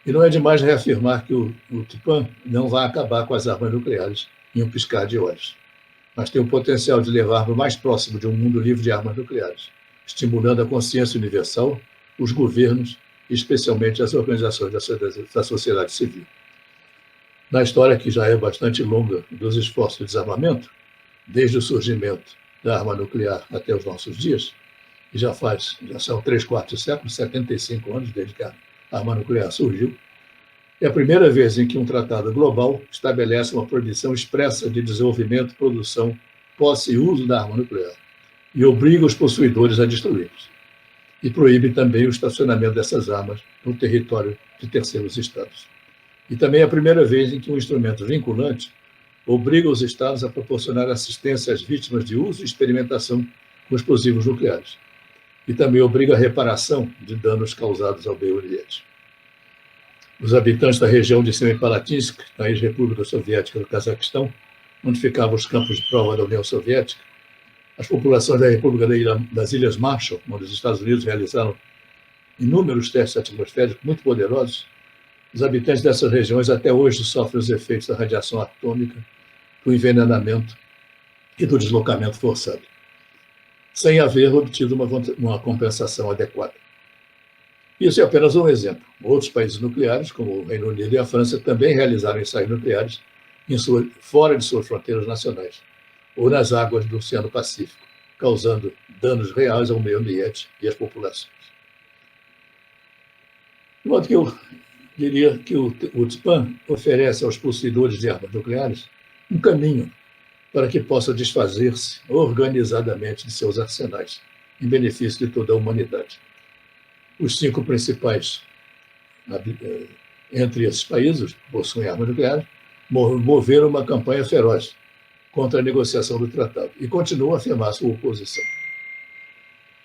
E não é demais reafirmar que o TPAN não vai acabar com as armas nucleares em um piscar de olhos, mas tem o potencial de levar-nos mais próximo de um mundo livre de armas nucleares, estimulando a consciência universal, os governos e especialmente as organizações da sociedade civil. Na história, que já é bastante longa, dos esforços de desarmamento, desde o surgimento da arma nuclear até os nossos dias, e já são 3/4 séculos, 75 anos desde que a arma nuclear surgiu, é a primeira vez em que um tratado global estabelece uma proibição expressa de desenvolvimento, produção, posse e uso da arma nuclear, e obriga os possuidores a destruí-los. E proíbe também o estacionamento dessas armas no território de terceiros estados. E também é a primeira vez em que um instrumento vinculante obriga os estados a proporcionar assistência às vítimas de uso e experimentação com explosivos nucleares. E também obriga a reparação de danos causados ao meio ambiente. Os habitantes da região de Semipalatinsk, na ex-República Soviética do Cazaquistão, onde ficavam os campos de prova da União Soviética, as populações da República das Ilhas Marshall, onde os Estados Unidos realizaram inúmeros testes atmosféricos muito poderosos, os habitantes dessas regiões até hoje sofrem os efeitos da radiação atômica, do envenenamento e do deslocamento forçado, sem haver obtido uma compensação adequada. Isso é apenas um exemplo. Outros países nucleares, como o Reino Unido e a França, também realizaram ensaios nucleares fora de suas fronteiras nacionais, ou nas águas do Oceano Pacífico, causando danos reais ao meio ambiente e às populações. De modo que eu diria que o TPAN oferece aos possuidores de armas nucleares um caminho para que possam desfazer-se organizadamente de seus arsenais, em benefício de toda a humanidade. Os 5 principais entre esses países que possuem armas nucleares moveram uma campanha feroz contra a negociação do tratado e continuam a afirmar sua oposição.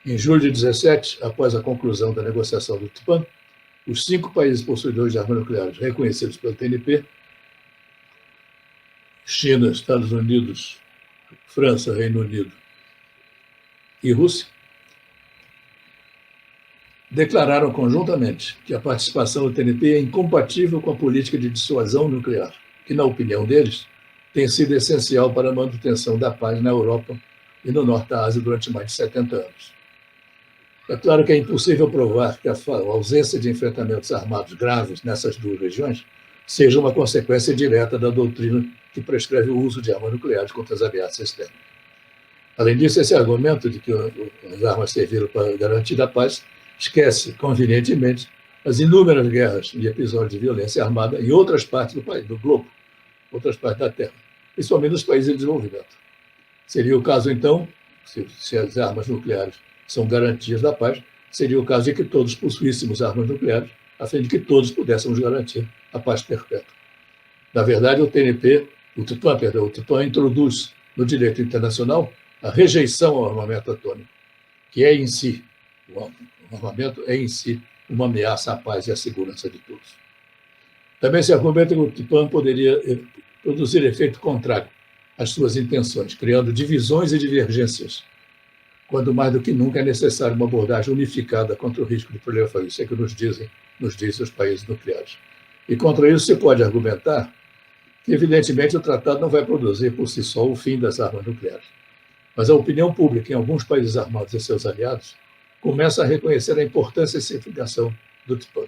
Em julho de 17, após a conclusão da negociação do TPAN, os 5 países possuidores de armas nucleares reconhecidos pelo TNP, China, Estados Unidos, França, Reino Unido e Rússia, declararam conjuntamente que a participação do TNP é incompatível com a política de dissuasão nuclear, que, na opinião deles, tem sido essencial para a manutenção da paz na Europa e no Norte da Ásia durante mais de 70 anos. É claro que é impossível provar que a ausência de enfrentamentos armados graves nessas 2 regiões seja uma consequência direta da doutrina que prescreve o uso de armas nucleares contra as ameaças externas. Além disso, esse argumento de que as armas serviram para garantir a paz esquece, convenientemente, as inúmeras guerras e episódios de violência armada em outras partes do país, do globo, outras partes da Terra, principalmente nos países em desenvolvimento. Seria o caso, então, se as armas nucleares são garantias da paz, seria o caso de que todos possuíssemos armas nucleares, a fim de que todos pudéssemos garantir a paz perpétua. Na verdade, o TPAN introduz no direito internacional a rejeição ao armamento atômico, que é em si, o armamento é em si uma ameaça à paz e à segurança de todos. Também se argumenta que o TPAN poderia produzir efeito contrário às suas intenções, criando divisões e divergências, quando mais do que nunca é necessário uma abordagem unificada contra o risco de proliferação. Isso é que nos dizem os países nucleares. E contra isso se pode argumentar que, evidentemente, o tratado não vai produzir por si só o fim das armas nucleares. Mas a opinião pública em alguns países armados e seus aliados começa a reconhecer a importância e significação do TPAN.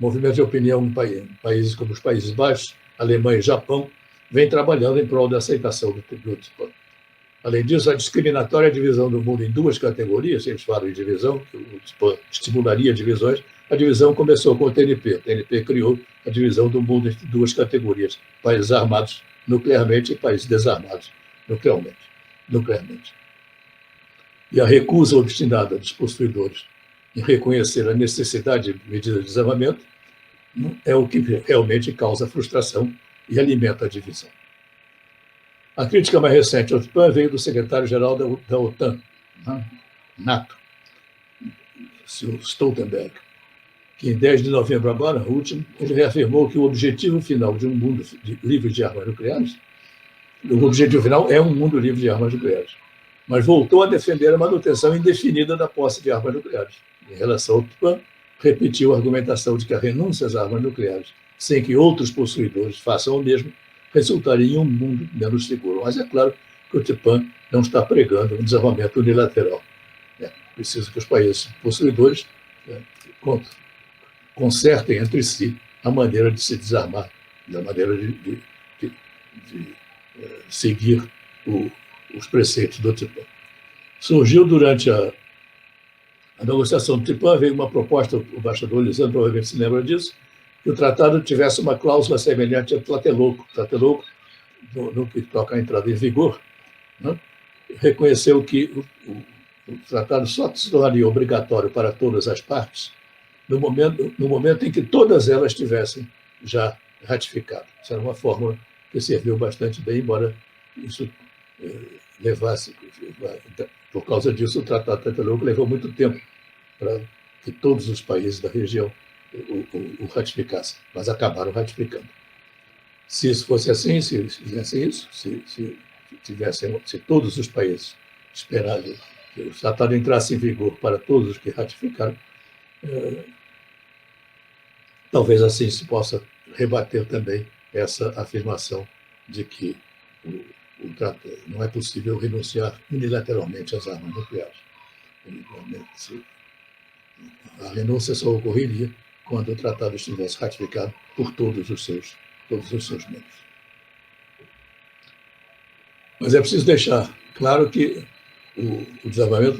Movimento de opinião em países como os Países Baixos, Alemanha e Japão vem trabalhando em prol da aceitação do TPAN. Além disso, a discriminatória divisão do mundo em 2 categorias, eles falam em divisão, que o TPAN estimularia divisões, a divisão começou com o TNP. O TNP criou a divisão do mundo em 2 categorias, países armados nuclearmente e países desarmados nuclearmente. E a recusa obstinada dos possuidores em reconhecer a necessidade de medidas de desarmamento é o que realmente causa frustração e alimenta a divisão. A crítica mais recente ao TPAN veio do secretário-geral da OTAN, NATO, Stoltenberg, que em 10 de novembro agora, o último, ele reafirmou que o objetivo final de um mundo livre de armas nucleares, o objetivo final é um mundo livre de armas nucleares, mas voltou a defender a manutenção indefinida da posse de armas nucleares. Em relação ao TPAN, repetiu a argumentação de que a renúncia às armas nucleares, sem que outros possuidores façam o mesmo, resultaria em um mundo menos seguro. Mas é claro que o TPAN não está pregando um desarmamento unilateral. É preciso que os países possuidores consertem entre si a maneira de se desarmar, a maneira de seguir os preceitos do TPAN. Surgiu durante a negociação do TPAN, veio uma proposta, o embaixador Lisandro provavelmente se lembra disso, que o tratado tivesse uma cláusula semelhante a Tlatelolco. Tlatelolco, no que toca à entrada em vigor, reconheceu que o tratado só se tornaria obrigatório para todas as partes no momento em que todas elas tivessem já ratificado. Isso era uma fórmula que serviu bastante bem, embora isso levasse, por causa disso, o Tratado de Tlatelolco levou muito tempo para que todos os países da região o ratificassem, mas acabaram ratificando. Se isso fosse assim, se fizessem isso, se todos os países esperassem que o tratado entrasse em vigor para todos os que ratificaram, talvez assim se possa rebater também essa afirmação de que não é possível renunciar unilateralmente às armas nucleares. A renúncia só ocorreria quando o tratado estivesse ratificado por todos os seus membros. Mas é preciso deixar claro que o desarmamento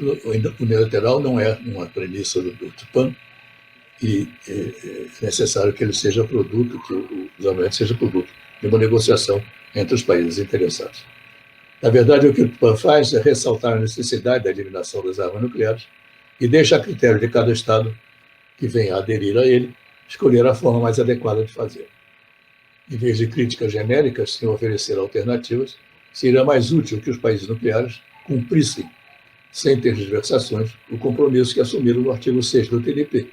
unilateral não é uma premissa do TPAN e é necessário que ele seja produto, que o desarmamento seja produto de uma negociação entre os países interessados. Na verdade, o que o TPAN faz é ressaltar a necessidade da eliminação das armas nucleares e deixa a critério de cada Estado que venha a aderir a ele escolher a forma mais adequada de fazer. em vez de críticas genéricas sem oferecer alternativas, seria mais útil que os países nucleares cumprissem, sem tergiversações, o compromisso que assumiram no artigo 6º do TNP,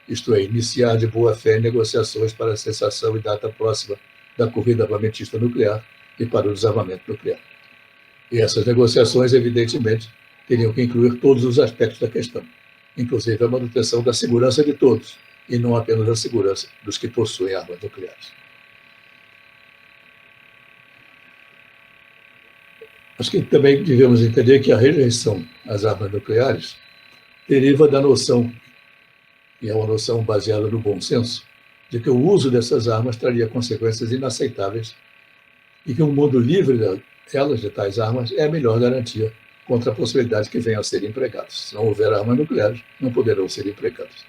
isto é, iniciar de boa-fé negociações para a cessação e data próxima da corrida armamentista nuclear e para o desarmamento nuclear. E essas negociações, evidentemente, teriam que incluir todos os aspectos da questão, inclusive a manutenção da segurança de todos, e não apenas a segurança dos que possuem armas nucleares. Acho que também devemos entender que a rejeição às armas nucleares deriva da noção, e é uma noção baseada no bom senso, de que o uso dessas armas traria consequências inaceitáveis e que um mundo livre delas, de tais armas, é a melhor garantia contra a possibilidade que venham a ser empregadas. Se não houver armas nucleares, não poderão ser empregadas.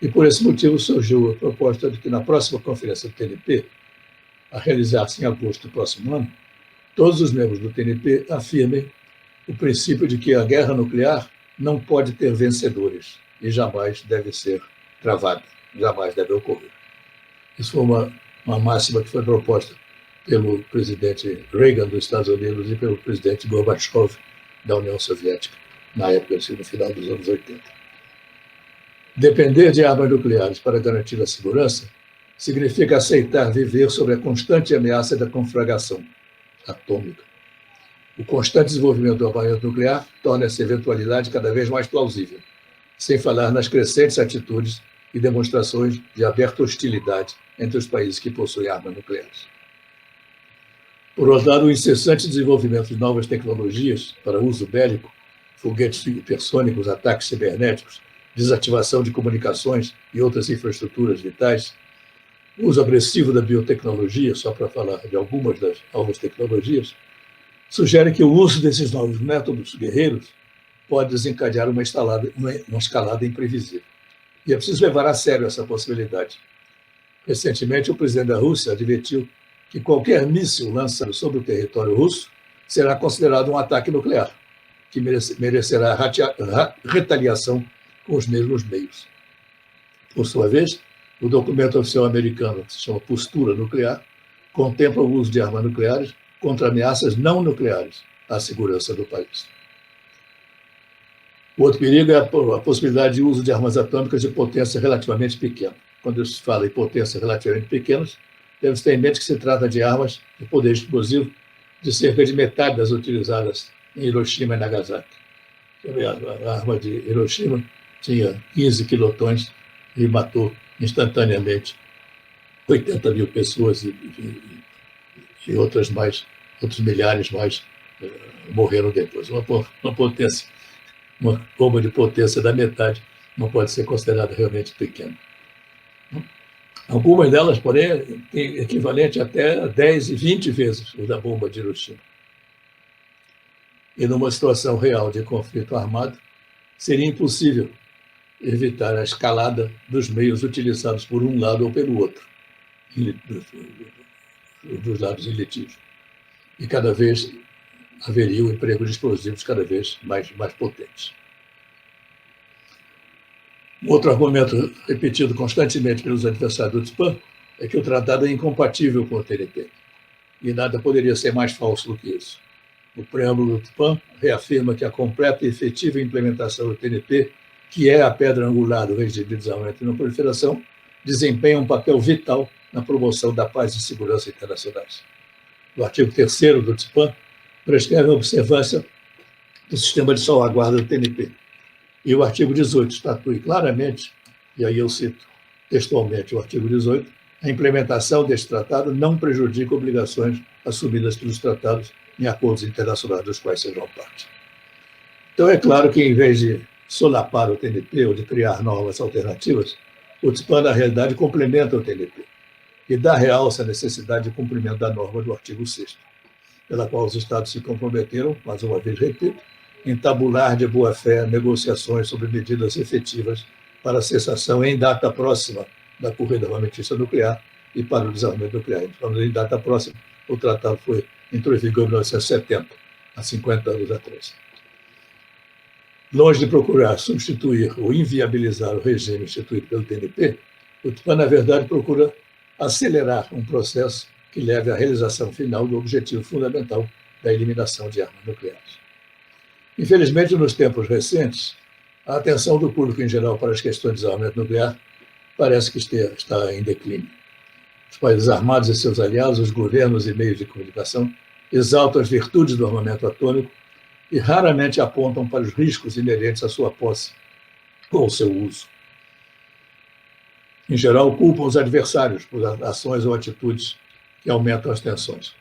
E por esse motivo surgiu a proposta de que na próxima conferência do TNP, a realizar-se em agosto do próximo ano, todos os membros do TNP afirmem o princípio de que a guerra nuclear não pode ter vencedores e jamais deve ser travada, jamais deve ocorrer. Isso foi uma máxima que foi proposta pelo presidente Reagan dos Estados Unidos e pelo presidente Gorbachev da União Soviética, na época, no final dos anos 80. Depender de armas nucleares para garantir a segurança significa aceitar viver sob a constante ameaça da conflagração atômica. O constante desenvolvimento do armamento nuclear torna essa eventualidade cada vez mais plausível, sem falar nas crescentes atitudes e demonstrações de aberta hostilidade entre os países que possuem armas nucleares. Por outro lado, o incessante desenvolvimento de novas tecnologias para uso bélico, foguetes hipersônicos, ataques cibernéticos, desativação de comunicações e outras infraestruturas vitais, o uso agressivo da biotecnologia, só para falar de algumas das novas tecnologias, sugere que o uso desses novos métodos guerreiros pode desencadear uma escalada imprevisível. E é preciso levar a sério essa possibilidade. Recentemente, o presidente da Rússia advertiu que qualquer míssil lançado sobre o território russo será considerado um ataque nuclear, que merecerá retaliação com os mesmos meios. Por sua vez, o documento oficial americano, que se chama Postura Nuclear, contempla o uso de armas nucleares contra ameaças não nucleares à segurança do país. O outro perigo é a possibilidade de uso de armas atômicas de potência relativamente pequena. Quando se fala em potência relativamente pequenas, deve-se ter em mente que se trata de armas de poder explosivo de cerca de metade das utilizadas em Hiroshima e Nagasaki. A arma de Hiroshima tinha 15 quilotons e matou instantaneamente 80 mil pessoas e outros milhares mais morreram depois. Uma bomba de potência da metade não pode ser considerada realmente pequena. Algumas delas, porém, têm equivalente até 10 e 20 vezes o da bomba de Hiroshima. E numa situação real de conflito armado, seria impossível evitar a escalada dos meios utilizados por um lado ou pelo outro, dos lados em litígio. E cada vez haveria o emprego de explosivos cada vez mais potentes. Outro argumento repetido constantemente pelos adversários do TSPAN é que o tratado é incompatível com o TNP. E nada poderia ser mais falso do que isso. O preâmbulo do TSPAN reafirma que a completa e efetiva implementação do TNP, que é a pedra angular do regime de desarmamento e não proliferação, desempenha um papel vital na promoção da paz e segurança internacionais. O artigo 3º do TSPAN prescreve a observância do sistema de salvaguarda do TNP. E o artigo 18 estatui claramente, e aí eu cito textualmente o artigo 18, a implementação deste tratado não prejudica obrigações assumidas pelos tratados em acordos internacionais dos quais sejam parte. Então, é claro que, em vez de solapar o TNP ou de criar novas alternativas, o TSPAN, na realidade, complementa o TNP e dá realce à necessidade de cumprimento da norma do artigo 6º, pela qual os Estados se comprometeram, mais uma vez repito, em tabular de boa-fé negociações sobre medidas efetivas para a cessação em data próxima da corrida armamentista nuclear e para o desarmamento nuclear. Falando em data próxima, o tratado entrou em vigor em 1970, há 50 anos atrás. Longe de procurar substituir ou inviabilizar o regime instituído pelo TNP, o TSPAN, na verdade, procura acelerar um processo que leve à realização final do objetivo fundamental da eliminação de armas nucleares. Infelizmente, nos tempos recentes, a atenção do público em geral para as questões de desarmamento nuclear parece que está em declínio. Os países armados e seus aliados, os governos e meios de comunicação, exaltam as virtudes do armamento atômico e raramente apontam para os riscos inerentes à sua posse ou ao seu uso. Em geral, culpam os adversários por ações ou atitudes que aumentam as tensões.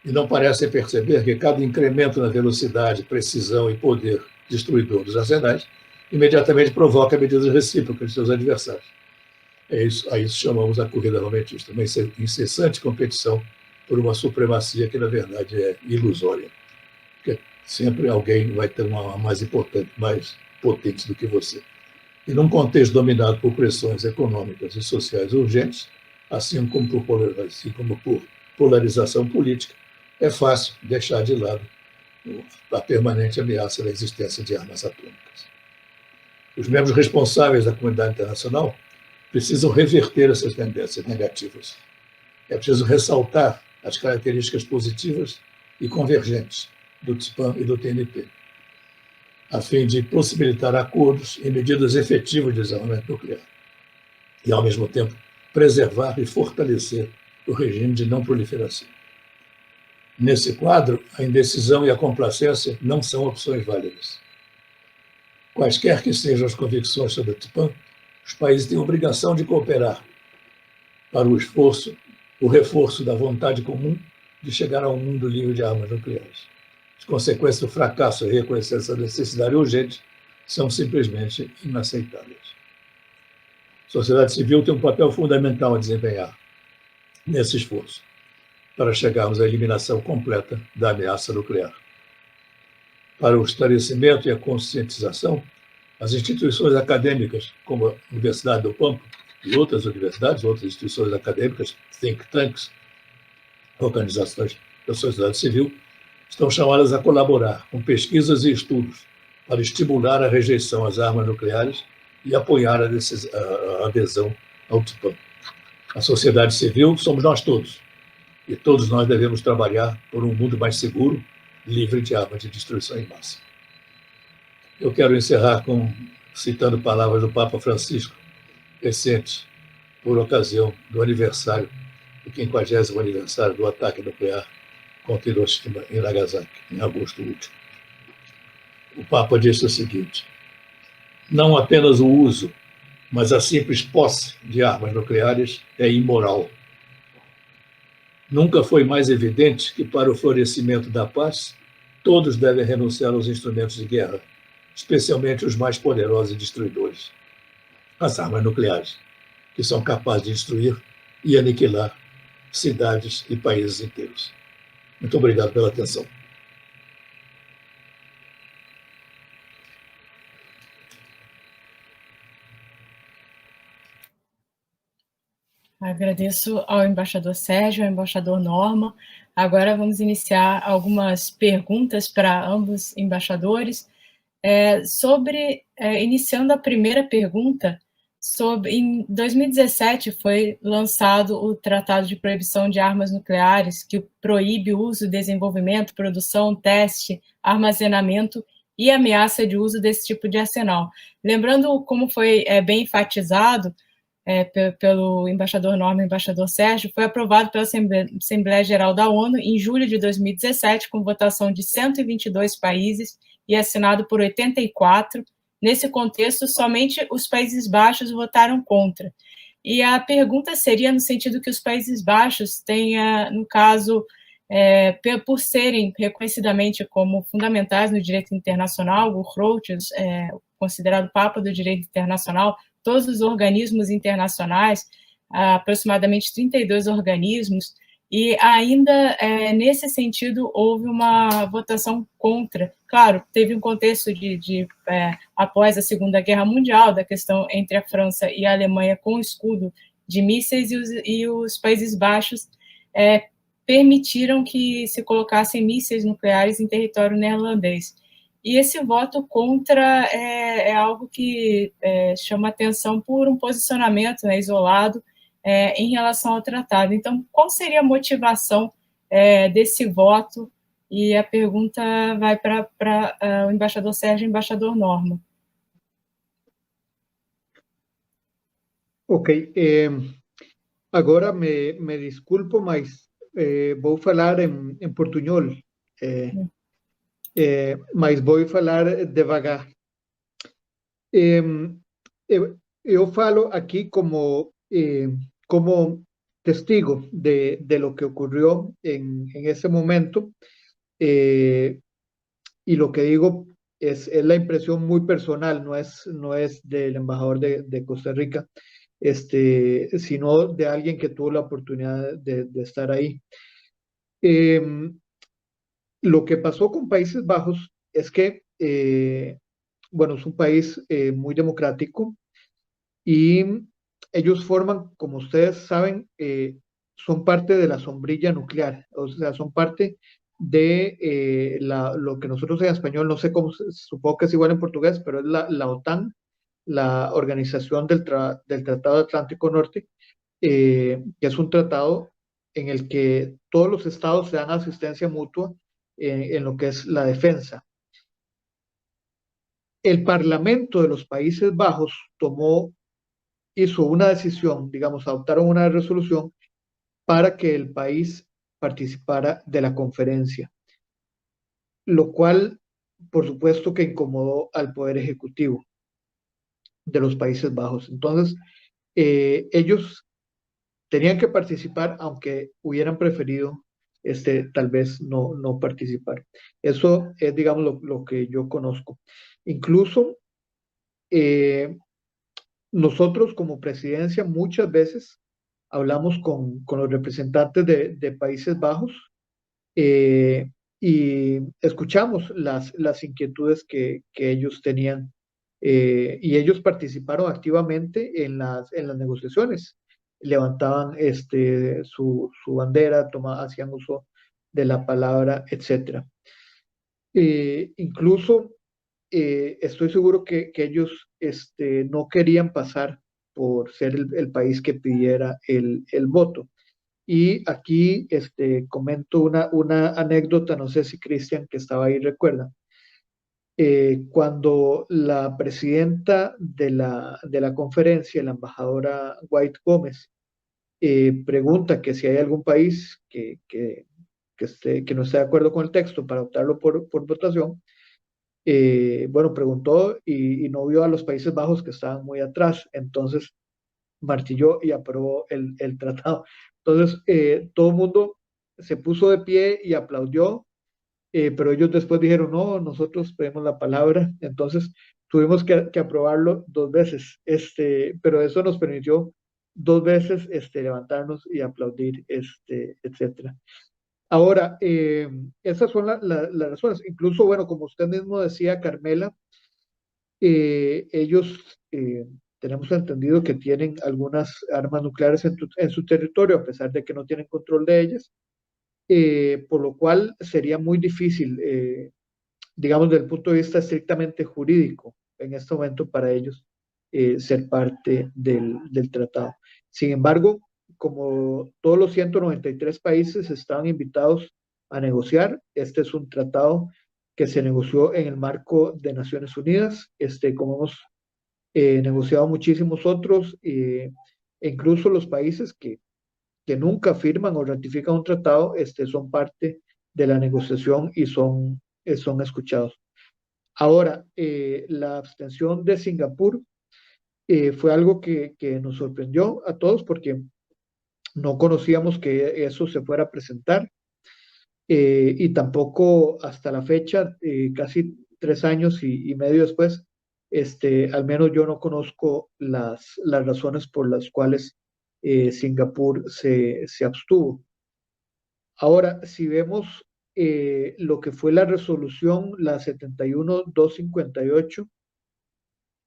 E não parecem perceber que cada incremento na velocidade, precisão e poder destruidor dos arsenais imediatamente provoca medidas recíprocas de seus adversários. A isso chamamos a corrida armamentista, uma incessante competição por uma supremacia que, na verdade, é ilusória. Porque sempre alguém vai ter uma arma mais importante, mais potente do que você. E num contexto dominado por pressões econômicas e sociais urgentes, assim como por polarização política, é fácil deixar de lado a permanente ameaça da existência de armas atômicas. Os membros responsáveis da comunidade internacional precisam reverter essas tendências negativas. É preciso ressaltar as características positivas e convergentes do TSPAN e do TNP, a fim de possibilitar acordos e medidas efetivas de desarmamento nuclear, e, ao mesmo tempo, preservar e fortalecer o regime de não proliferação. Nesse quadro, a indecisão e a complacência não são opções válidas. Quaisquer que sejam as convicções sobre o TSPAN, os países têm a obrigação de cooperar para o reforço da vontade comum de chegar a um mundo livre de armas nucleares. As consequências do fracasso em reconhecer essa necessidade urgente são simplesmente inaceitáveis. A sociedade civil tem um papel fundamental a desempenhar nesse esforço para chegarmos à eliminação completa da ameaça nuclear. Para o esclarecimento e a conscientização, as instituições acadêmicas, como a Universidade do Pampa e outras universidades, outras instituições acadêmicas, think tanks, organizações da sociedade civil, estão chamadas a colaborar com pesquisas e estudos para estimular a rejeição às armas nucleares e apoiar a adesão ao TSPAN. A sociedade civil somos nós todos, e todos nós devemos trabalhar por um mundo mais seguro, livre de armas de destruição em massa. Eu quero encerrar citando palavras do Papa Francisco, recente, por ocasião do aniversário, do 50º aniversário do ataque nuclear contra Hiroshima e Nagasaki, em agosto último. O Papa disse o seguinte: não apenas o uso, mas a simples posse de armas nucleares é imoral. Nunca foi mais evidente que, para o florescimento da paz, todos devem renunciar aos instrumentos de guerra, especialmente os mais poderosos e destruidores, as armas nucleares, que são capazes de destruir e aniquilar cidades e países inteiros. Muito obrigado pela atenção. Agradeço ao embaixador Sérgio, ao embaixador Norman. Agora vamos iniciar algumas perguntas para ambos embaixadores. Iniciando a primeira pergunta, em 2017 foi lançado o Tratado de Proibição de Armas Nucleares, que proíbe o uso, desenvolvimento, produção, teste, armazenamento e ameaça de uso desse tipo de arsenal. Lembrando como foi bem enfatizado pelo embaixador Norman e embaixador Sérgio, foi aprovado pela Assembleia Geral da ONU em julho de 2017, com votação de 122 países e assinado por 84. Nesse contexto, somente os Países Baixos votaram contra. E a pergunta seria no sentido que os Países Baixos têm, no caso, por serem reconhecidamente como fundamentais no direito internacional, o Grotius, considerado Papa do Direito Internacional, todos os organismos internacionais, aproximadamente 32 organismos, e ainda, nesse sentido, houve uma votação contra. Claro, teve um contexto após a Segunda Guerra Mundial, da questão entre a França e a Alemanha com o escudo de mísseis, e os Países Baixos permitiram que se colocassem mísseis nucleares em território neerlandês. E esse voto contra é algo que chama atenção por um posicionamento isolado em relação ao tratado. Então, qual seria a motivação desse voto? E a pergunta vai para o embaixador Sérgio e o embaixador Norma. Ok, agora me desculpo, mas vou falar em portunhol, mas vou falar devagar. Eu falo aquí como testigo de lo que ocurrió en ese momento, y lo que digo es la impresión muy personal, no es del embajador de Costa Rica, sino de alguien que tuvo la oportunidad de estar ahí. Lo que pasó con Países Bajos es que, bueno, es un país muy democrático, y ellos forman, como ustedes saben, son parte de la sombrilla nuclear, o sea, son parte de lo que nosotros en español, no sé cómo, supongo que es igual en portugués, pero es la OTAN, la Organización del Tratado Atlántico Norte, que es un tratado en el que todos los estados se dan asistencia mutua en lo que es la defensa. El Parlamento de los Países Bajos hizo una decisión, digamos, adoptaron una resolución para que el país participara de la conferencia, lo cual, por supuesto, que incomodó al Poder Ejecutivo de los Países Bajos. Entonces, ellos tenían que participar, aunque hubieran preferido tal vez no participar. Eso es, digamos, lo que yo conozco. Incluso nosotros como presidencia muchas veces hablamos con los representantes de Países Bajos, y escuchamos las inquietudes que ellos tenían, y ellos participaron activamente en las negociaciones, levantaban su bandera, hacían uso de la palabra, etc. Incluso estoy seguro que ellos no querían pasar por ser el país que pidiera el voto. Y aquí comento una anécdota, no sé si Cristian, que estaba ahí, recuerda. Cuando la presidenta de la conferencia, la embajadora White Gómez, pregunta que si hay algún país que no esté de acuerdo con el texto para adoptarlo por votación, bueno, preguntó y no vio a los Países Bajos, que estaban muy atrás, entonces martilló y aprobó el tratado. Entonces, todo el mundo se puso de pie y aplaudió, pero ellos después dijeron, no, nosotros pedimos la palabra, entonces tuvimos que aprobarlo 2 veces, pero eso nos permitió 2 veces levantarnos y aplaudir, etcétera. Ahora, esas son las razones. Incluso, bueno, como usted mismo decía, Carmela, ellos tenemos entendido que tienen algunas armas nucleares en su territorio, a pesar de que no tienen control de ellas, por lo cual sería muy difícil, digamos, desde el punto de vista estrictamente jurídico, en este momento para ellos ser parte del tratado. Sin embargo, como todos los 193 países estaban invitados a negociar, este es un tratado que se negoció en el marco de Naciones Unidas, como hemos negociado muchísimos otros, e incluso los países que nunca firman o ratifican un tratado, son parte de la negociación y son escuchados. Ahora, la abstención de Singapur fue algo que nos sorprendió a todos, porque no conocíamos que eso se fuera a presentar, y tampoco hasta la fecha, casi 3 años y medio después, al menos yo no conozco las razones por las cuales Singapur se abstuvo. Ahora, si vemos lo que fue la resolución, la 71-258,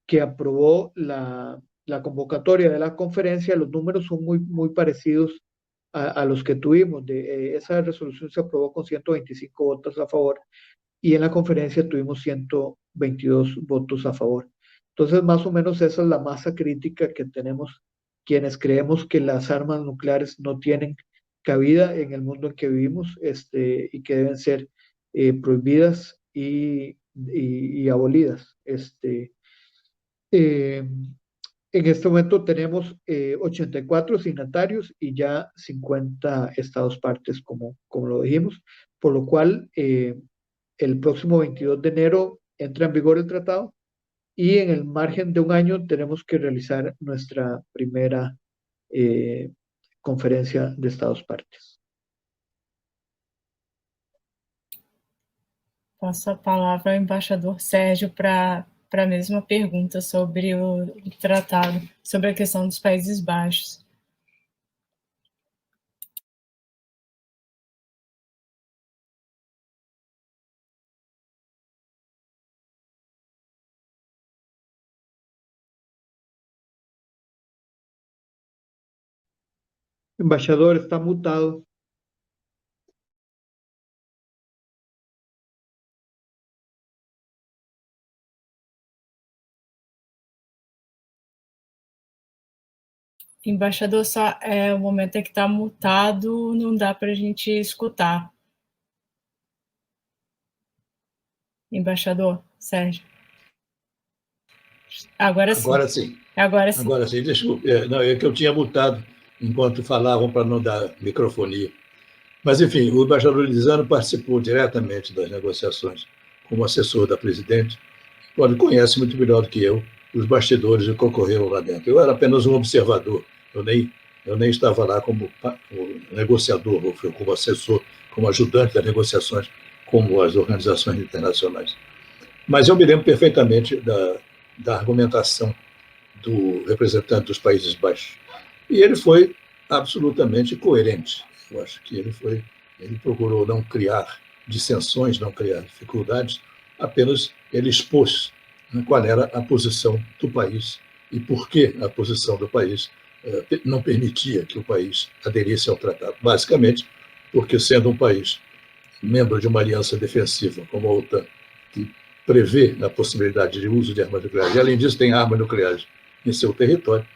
que aprobó la convocatoria de la conferencia, los números son muy parecidos a los que tuvimos. Esa resolución se aprobó con 125 votos a favor, y en la conferencia tuvimos 122 votos a favor. Entonces, más o menos esa es la masa crítica que tenemos quienes creemos que las armas nucleares no tienen cabida en el mundo en que vivimos, y que deben ser prohibidas y abolidas. En este momento tenemos 84 signatarios y ya 50 estados partes, como lo dijimos, por lo cual el próximo 22 de enero entra en vigor el tratado y en el margen de un año tenemos que realizar nuestra primera conferencia de estados partes. Passo a palavra ao embaixador Sérgio para a mesma pergunta sobre o tratado, sobre a questão dos Países Baixos. Embaixador, está mutado. Embaixador, só o momento é que está mutado, não dá para a gente escutar. Embaixador Sérgio. Agora sim. Agora sim. Agora sim. Agora sim, desculpe. Não, é que eu tinha mutado enquanto falavam para não dar microfonia. Mas, enfim, o embaixador Lisano participou diretamente das negociações como assessor da presidente, pode conhece muito melhor do que eu os bastidores que ocorreram lá dentro. Eu era apenas um observador, eu nem estava lá como negociador, ou como assessor, como ajudante das negociações, como as organizações internacionais. Mas eu me lembro perfeitamente da argumentação do representante dos Países Baixos. E ele foi absolutamente coerente. Eu acho que ele procurou não criar dissensões, não criar dificuldades, apenas ele expôs qual era a posição do país e por que a posição do país não permitia que o país aderisse ao tratado. Basicamente, porque sendo um país membro de uma aliança defensiva como a OTAN, que prevê a possibilidade de uso de armas nucleares, e além disso tem armas nucleares em seu território,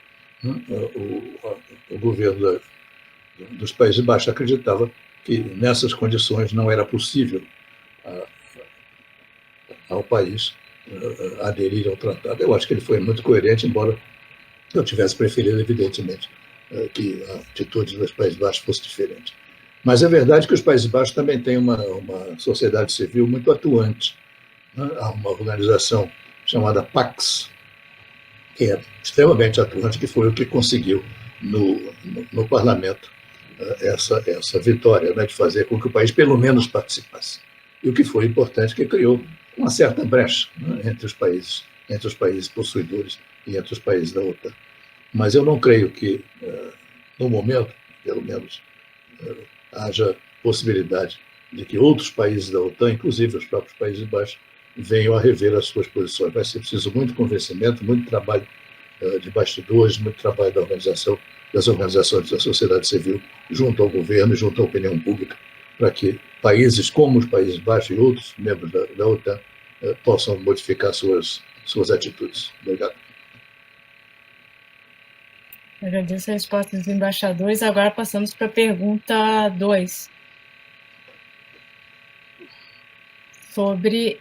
o governo dos Países Baixos acreditava que nessas condições não era possível ao país aderir ao tratado. Eu acho que ele foi muito coerente, embora eu tivesse preferido, evidentemente, que a atitude dos Países Baixos fosse diferente. Mas é verdade que os Países Baixos também têm uma sociedade civil muito atuante. Há uma organização chamada PAX, que é extremamente atuante, que foi o que conseguiu no parlamento essa vitória, de fazer com que o país pelo menos participasse. E o que foi importante, que criou uma certa brecha entre os países possuidores e entre os países da OTAN. Mas eu não creio que, no momento, pelo menos, haja possibilidade de que outros países da OTAN, inclusive os próprios Países Baixos, venham a rever as suas posições. Vai ser preciso muito convencimento, muito trabalho de bastidores, muito trabalho das organizações da sociedade civil, junto ao governo e junto à opinião pública, para que países como os Países Baixos e outros membros da OTAN possam modificar suas atitudes. Obrigado. Agradeço a resposta dos embaixadores. Agora passamos para a pergunta 2. Sobre,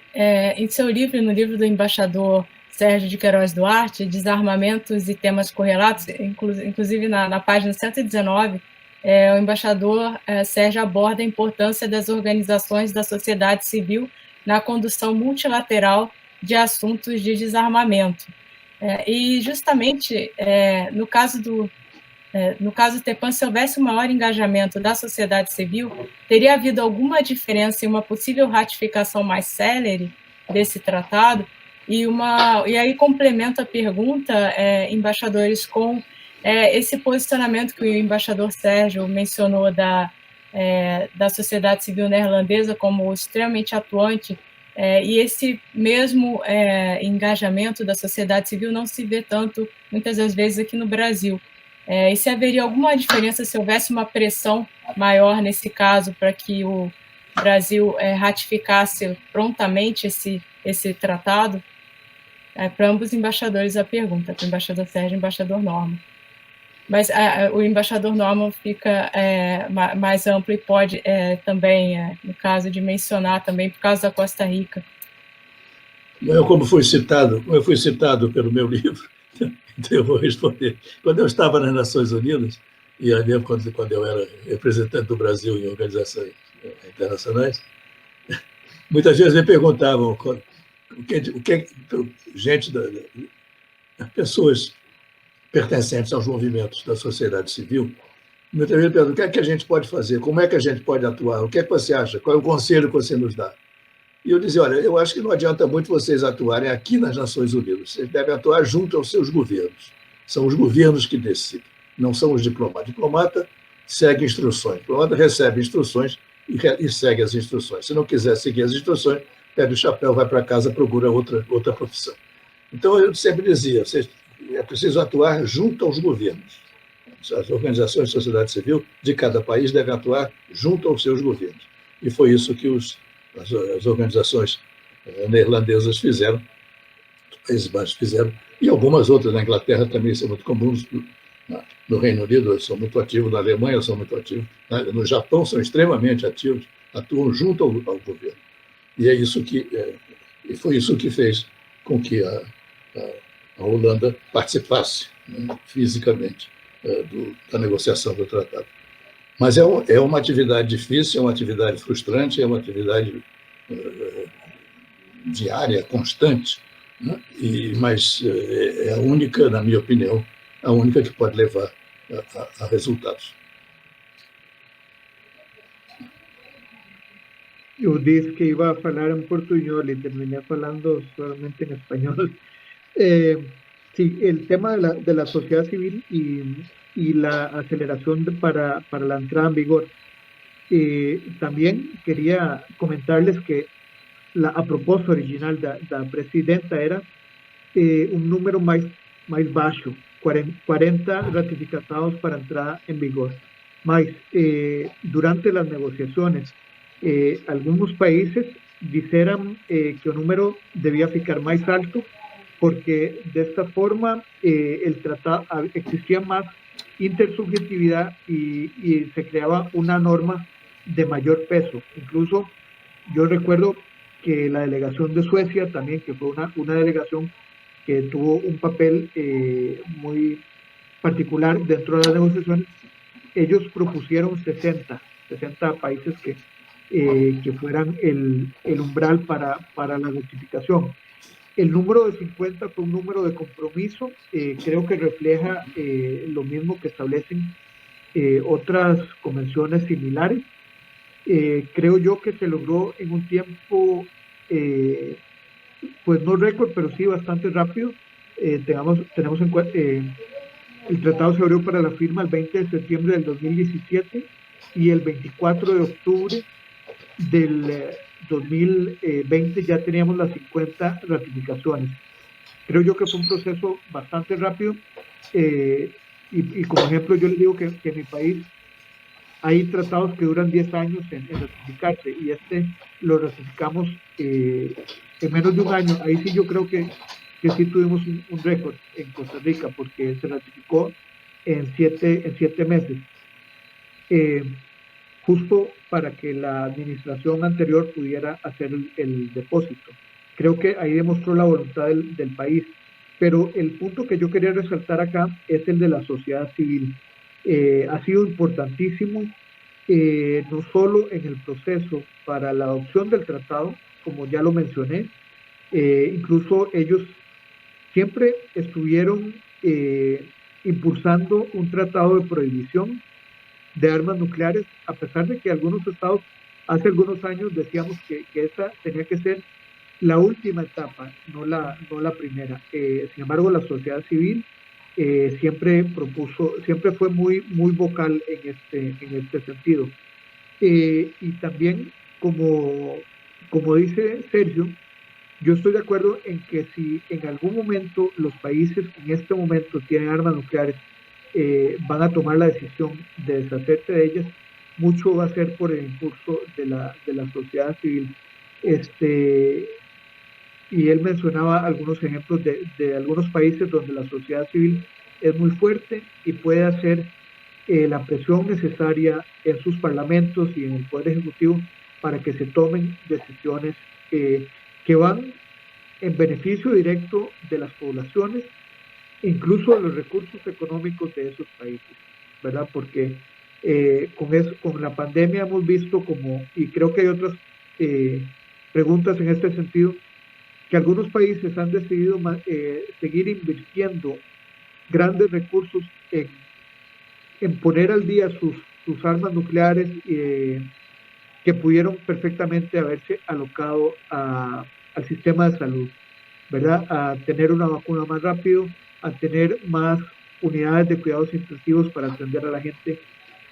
em seu livro, no livro do embaixador Sérgio de Queiroz Duarte, Desarmamentos e Temas Correlatos, inclusive na página 119, o embaixador Sérgio aborda a importância das organizações da sociedade civil na condução multilateral de assuntos de desarmamento. E, justamente, no caso do TEPAN, se houvesse um maior engajamento da sociedade civil, teria havido alguma diferença em uma possível ratificação mais célere desse tratado? E aí complemento a pergunta, embaixadores, com esse posicionamento que o embaixador Sérgio mencionou da sociedade civil neerlandesa como extremamente atuante, e esse mesmo engajamento da sociedade civil não se vê tanto, muitas das vezes, aqui no Brasil. E se haveria alguma diferença se houvesse uma pressão maior nesse caso para que o Brasil ratificasse prontamente esse tratado? Para ambos os embaixadores a pergunta, para o embaixador Sérgio e o embaixador Norma. mas o embaixador Norman fica mais amplo e pode também, no caso de mencionar também, por causa da Costa Rica. Como fui citado pelo meu livro, então eu vou responder. Quando eu estava nas Nações Unidas, e aí mesmo quando eu era representante do Brasil em organizações internacionais, muitas vezes me perguntavam pessoas pertencentes aos movimentos da sociedade civil, muitas vezes perguntam: o que é que a gente pode fazer? Como é que a gente pode atuar? O que é que você acha? Qual é o conselho que você nos dá? E eu dizia: olha, eu acho que não adianta muito vocês atuarem aqui nas Nações Unidas. Vocês devem atuar junto aos seus governos. São os governos que decidem, não são os diplomatas. O diplomata segue instruções. O diplomata recebe instruções e segue as instruções. Se não quiser seguir as instruções, pede o chapéu, vai para casa, procura outra profissão. Então, eu sempre dizia: é preciso atuar junto aos governos. As organizações de sociedade civil de cada país devem atuar junto aos seus governos. E foi isso que as organizações neerlandesas fizeram, os Países Baixos fizeram, e algumas outras. Na Inglaterra também são muito comuns, no Reino Unido são muito ativos, na Alemanha são muito ativos, no Japão são extremamente ativos, atuam junto ao governo. E e foi isso que fez com que a Holanda participasse, né, fisicamente da negociação do tratado. Mas é uma atividade difícil, é uma atividade frustrante, é uma atividade diária, constante, né? Mas é a única, na minha opinião, a única que pode levar a resultados. Eu disse que iba a falar en portuñol y terminé falando solamente en español. Sí, el tema de la sociedad civil y la aceleración para la entrada en vigor. También quería comentarles que a propósito original da presidenta era un número más baixo, 40 ratificados para entrada en vigor. Mas, durante las negociaciones, algunos países dijeron que el número debía ficar más alto, porque de esta forma el tratado existía más intersubjetividad y se creaba una norma de mayor peso. Incluso yo recuerdo que la delegación de Suecia también, que fue una delegación que tuvo un papel muy particular dentro de las negociaciones, ellos propusieron 60 países que fueran el umbral para la notificación. El número de 50 fue un número de compromiso, creo que refleja lo mismo que establecen otras convenciones similares. Creo yo que se logró en un tiempo, pues no récord, pero sí bastante rápido. Tenemos en cuenta, el tratado se abrió para la firma el 20 de septiembre del 2017 y el 24 de octubre del 2020 ya teníamos las 50 ratificaciones. Creo yo que fue un proceso bastante rápido y como ejemplo yo les digo que en mi país hay tratados que duran 10 años en ratificarse y lo ratificamos en menos de un año. Ahí sí yo creo que sí tuvimos un récord en Costa Rica porque se ratificó en 7 meses. Justo para que la administración anterior pudiera hacer el depósito. Creo que ahí demostró la voluntad del país, pero el punto que yo quería resaltar acá es el de la sociedad civil. Ha sido importantísimo, no solo en el proceso para la adopción del tratado, como ya lo mencioné, incluso ellos siempre estuvieron impulsando un tratado de prohibición de armas nucleares, a pesar de que algunos estados hace algunos años decíamos que esa tenía que ser la última etapa, no la primera. Sin embargo, la sociedad civil siempre fue muy vocal en este sentido. Y también, como dice Sergio, yo estoy de acuerdo en que si en algún momento los países que en este momento tienen armas nucleares van a tomar la decisión de deshacerse de ellas, mucho va a ser por el impulso de la sociedad civil. Y él mencionaba algunos ejemplos de algunos países donde la sociedad civil es muy fuerte y puede hacer la presión necesaria en sus parlamentos y en el Poder Ejecutivo para que se tomen decisiones que van en beneficio directo de las poblaciones, incluso de los recursos económicos de esos países, ¿verdad? Porque con la pandemia hemos visto como, y creo que hay otras preguntas en este sentido, que algunos países han decidido seguir invirtiendo grandes recursos en poner al día sus armas nucleares que pudieron perfectamente haberse alocado al sistema de salud, ¿verdad? A tener una vacuna más rápido, a tener más unidades de cuidados intensivos para atender a la gente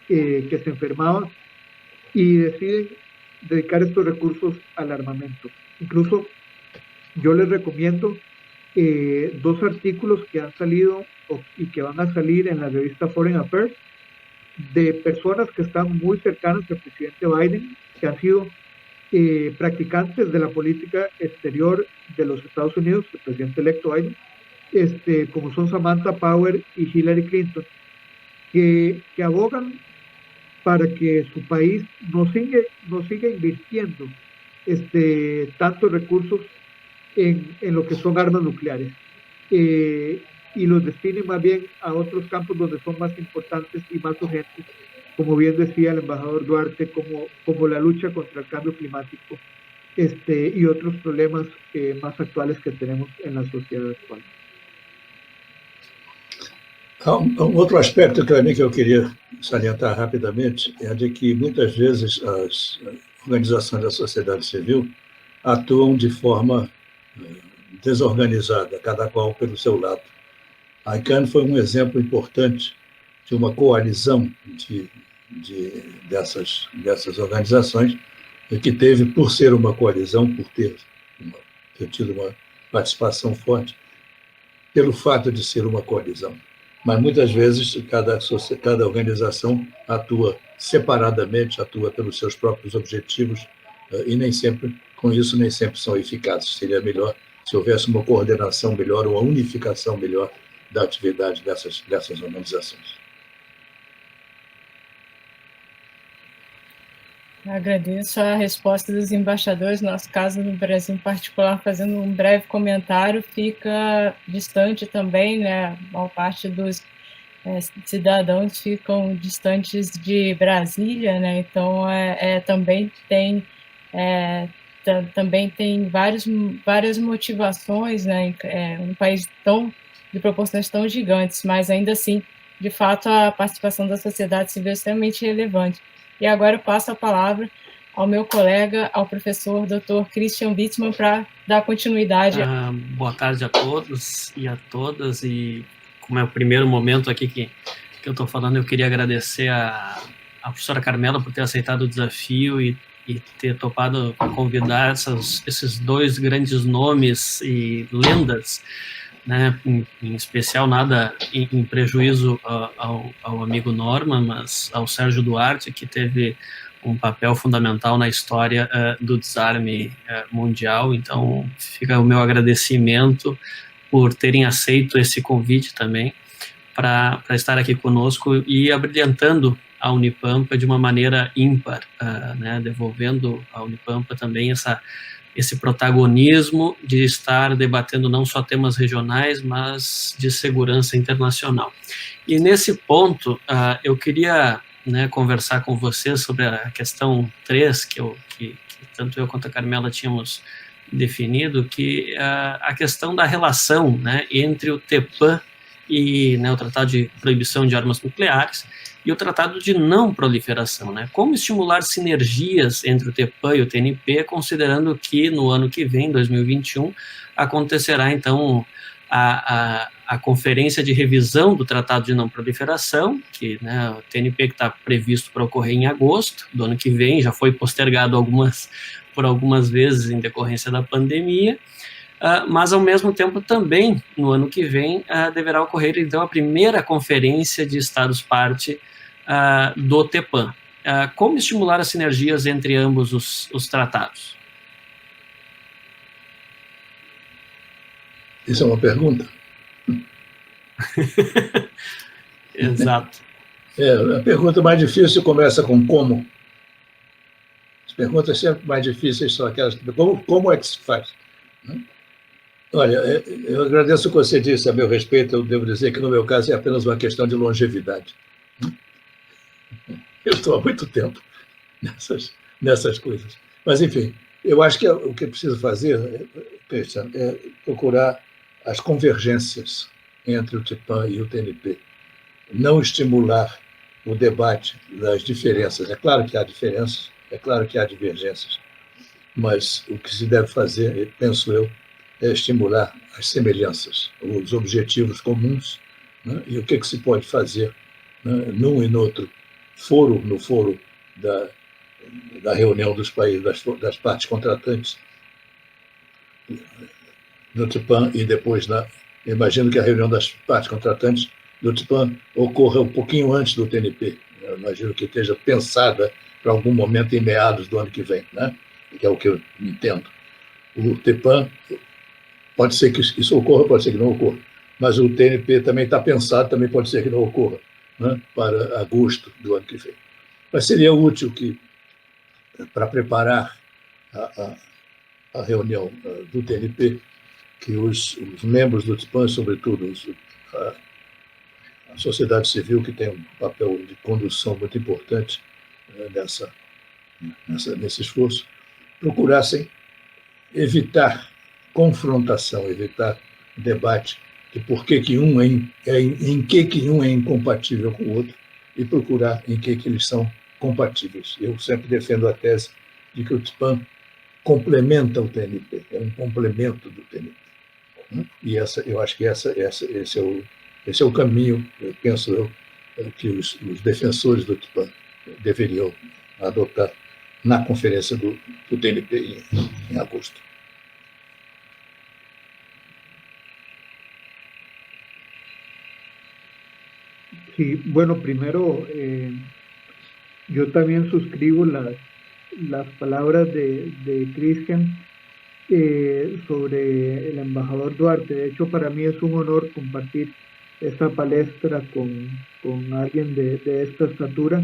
que se enfermaba, y deciden dedicar estos recursos al armamento. Incluso yo les recomiendo 2 artículos que han salido y que van a salir en la revista Foreign Affairs de personas que están muy cercanas al presidente Biden, que han sido practicantes de la política exterior de los Estados Unidos, el presidente electo Biden, como son Samantha Power y Hillary Clinton, que abogan para que su país no siga invirtiendo tantos recursos en lo que son armas nucleares, y los destine más bien a otros campos donde son más importantes y más urgentes, como bien decía el embajador Duarte, como la lucha contra el cambio climático y otros problemas más actuales que tenemos en la sociedad actual. Outro aspecto também que eu queria salientar rapidamente é de que muitas vezes as organizações da sociedade civil atuam de forma desorganizada, cada qual pelo seu lado. A ICANN foi um exemplo importante de uma coalizão dessas organizações, que teve, por ser uma coalizão, por ter tido uma participação forte, pelo fato de ser uma coalizão. Mas muitas vezes cada organização atua separadamente, atua pelos seus próprios objetivos, e nem sempre, com isso, nem sempre são eficazes. Seria melhor se houvesse uma coordenação melhor, uma unificação melhor da atividade dessas organizações. Agradeço a resposta dos embaixadores. No nosso caso, no Brasil em particular, fazendo um breve comentário, fica distante também, né? A maior parte dos cidadãos ficam distantes de Brasília, né? Então, também tem várias motivações, né? Um país de proporções tão gigantes, mas ainda assim, de fato, a participação da sociedade civil é extremamente relevante. E agora eu passo a palavra ao meu colega, ao professor Dr. Christian Wittmann, para dar continuidade. Boa tarde a todos e a todas, e como é o primeiro momento aqui que eu estou falando, eu queria agradecer a professora Carmela por ter aceitado o desafio e ter topado convidar esses 2 grandes nomes e lendas, né, em especial nada em prejuízo ao amigo Norman, mas ao Sérgio Duarte, que teve um papel fundamental na história do desarme mundial. Então, fica o meu agradecimento por terem aceito esse convite também para estar aqui conosco e abrilhantando a Unipampa de uma maneira ímpar, né, devolvendo à Unipampa também esse protagonismo de estar debatendo não só temas regionais, mas de segurança internacional. E nesse ponto, eu queria, né, conversar com vocês sobre a questão 3, que tanto eu quanto a Carmela tínhamos definido, que a questão da relação, né, entre o TPAM e, né, o Tratado de Proibição de Armas Nucleares, e o Tratado de Não Proliferação, né? Como estimular sinergias entre o TPAM e o TNP, considerando que no ano que vem, 2021, acontecerá, então, a conferência de revisão do Tratado de Não Proliferação, que, né, o TNP que está previsto para ocorrer em agosto do ano que vem, já foi postergado por algumas vezes em decorrência da pandemia, mas, ao mesmo tempo, também, no ano que vem, deverá ocorrer, então, a primeira conferência de Estados-parte do TPAM. Como estimular as sinergias entre ambos os tratados? Isso é uma pergunta? Exato. A pergunta mais difícil começa com como. As perguntas sempre mais difíceis são aquelas como é que se faz? Olha, eu agradeço o que você disse a meu respeito. Eu devo dizer que, no meu caso, é apenas uma questão de longevidade. Eu estou há muito tempo nessas coisas. Mas, enfim, eu acho que o que é preciso fazer, Christian, é procurar as convergências entre o TIPAN e o TNP. Não estimular o debate das diferenças. É claro que há diferenças, é claro que há divergências, mas o que se deve fazer, penso eu, é estimular as semelhanças, os objetivos comuns, né? E o que se pode fazer, né, num e no outro foro, no foro da reunião dos países, das partes contratantes do TIPAN, e depois, imagino que a reunião das partes contratantes do TIPAN ocorra um pouquinho antes do TNP. Eu imagino que esteja pensada para algum momento em meados do ano que vem, né? Que é o que eu entendo. O TIPAN, pode ser que isso ocorra, pode ser que não ocorra, mas o TNP também está pensado, também pode ser que não ocorra, né? Para agosto do ano que vem. Mas seria útil que, para preparar a reunião do TNP, que os membros do TIPAN, sobretudo a sociedade civil, que tem um papel de condução muito importante nesse esforço, procurassem evitar confrontação, evitar debate de por que um em que um é incompatível com o outro, e procurar em que eles são compatíveis. Eu sempre defendo a tese de que o TIPAN complementa o TNP, é um complemento do TNP. E eu acho que esse é o caminho, penso eu, que os defensores do TIPAN deveriam adotar na conferência do TNP em agosto. Sí, bueno, primero yo también suscribo las palabras de Cristian sobre el embajador Duarte. De hecho, para mí es un honor compartir esta palestra con alguien de esta estatura,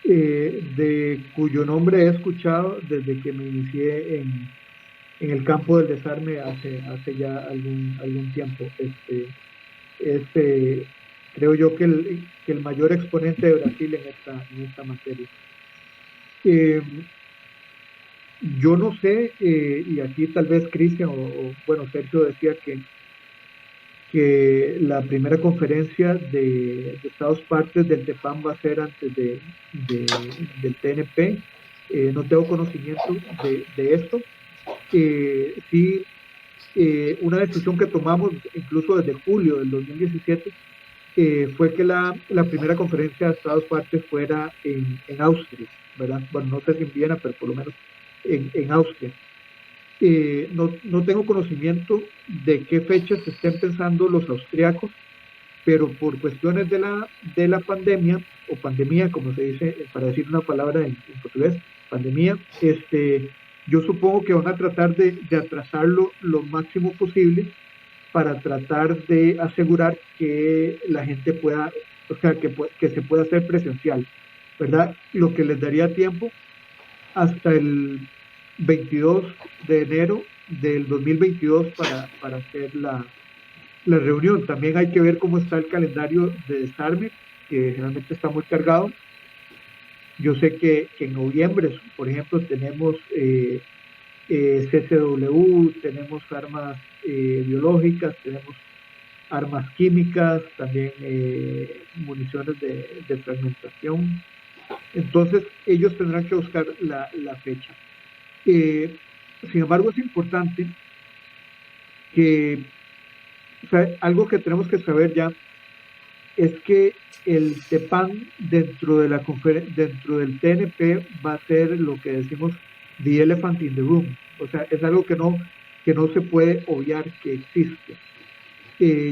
de cuyo nombre he escuchado desde que me inicié en el campo del desarme hace ya algún tiempo. Creo yo que el mayor exponente de Brasil en esta materia. Yo no sé, y aquí tal vez Cristian o bueno, Sergio decía que la primera conferencia de Estados partes del TEPAN va a ser antes del TNP. No tengo conocimiento de esto. Sí, una decisión que tomamos incluso desde julio del 2017 fue que la primera conferencia de Estados partes fuera en Austria, ¿verdad? Bueno, no sé si en Viena, pero por lo menos en Austria. No tengo conocimiento de qué fechas estén pensando los austriacos, pero por cuestiones de la pandemia, o pandemia, como se dice, para decir una palabra en portugués, pandemia, yo supongo que van a tratar de atrasarlo lo máximo posible para tratar de asegurar que la gente pueda, o sea, que se pueda hacer presencial, ¿verdad? Lo que les daría tiempo hasta el 22 de enero del 2022 para hacer la reunión. También hay que ver cómo está el calendario de desarme, que generalmente está muy cargado. Yo sé que en noviembre, por ejemplo, tenemos CCW, tenemos armas biológicas, tenemos armas químicas, también municiones de fragmentación. Entonces, ellos tendrán que buscar la fecha. Sin embargo, es importante que, o sea, algo que tenemos que saber ya es que el TEPAN dentro del TNP va a ser lo que decimos the elephant in the room. O sea, es algo que no se puede obviar que existe.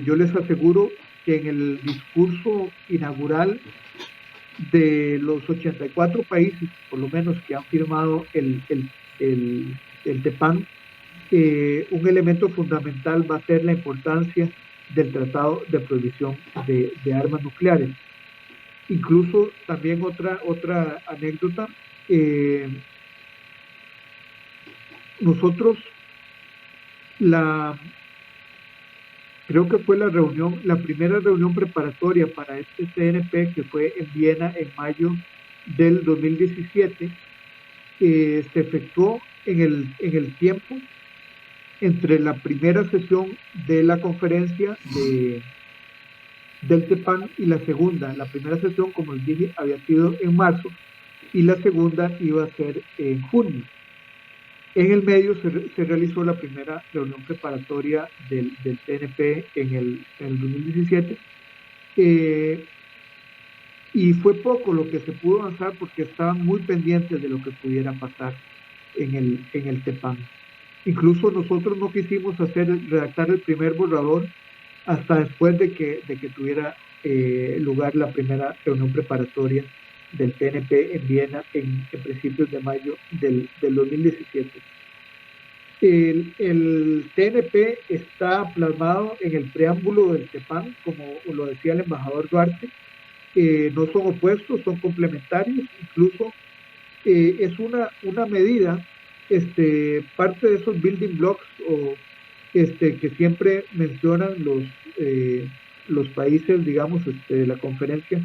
Yo les aseguro que en el discurso inaugural de los 84 países, por lo menos, que han firmado el TEPAN, un elemento fundamental va a ser la importancia del Tratado de Prohibición de Armas Nucleares. Incluso también otra anécdota, nosotros creo que fue la primera reunión preparatoria para este TNP, que fue en Viena en mayo del 2017, se efectuó en el tiempo entre la primera sesión de la conferencia del TEPAN y la segunda. La primera sesión, como les dije, había sido en marzo y la segunda iba a ser en junio. En el medio se realizó la primera reunión preparatoria del TNP en el 2017, y fue poco lo que se pudo avanzar porque estaban muy pendientes de lo que pudiera pasar en el TEPAN. Incluso nosotros no quisimos redactar el primer borrador hasta después de que tuviera lugar la primera reunión preparatoria del TNP en Viena en principios de mayo del 2017. El TNP está plasmado en el preámbulo del TEPAN, como lo decía el embajador Duarte. No son opuestos, son complementarios. Incluso es una medida, parte de esos building blocks que siempre mencionan los países, digamos, de la conferencia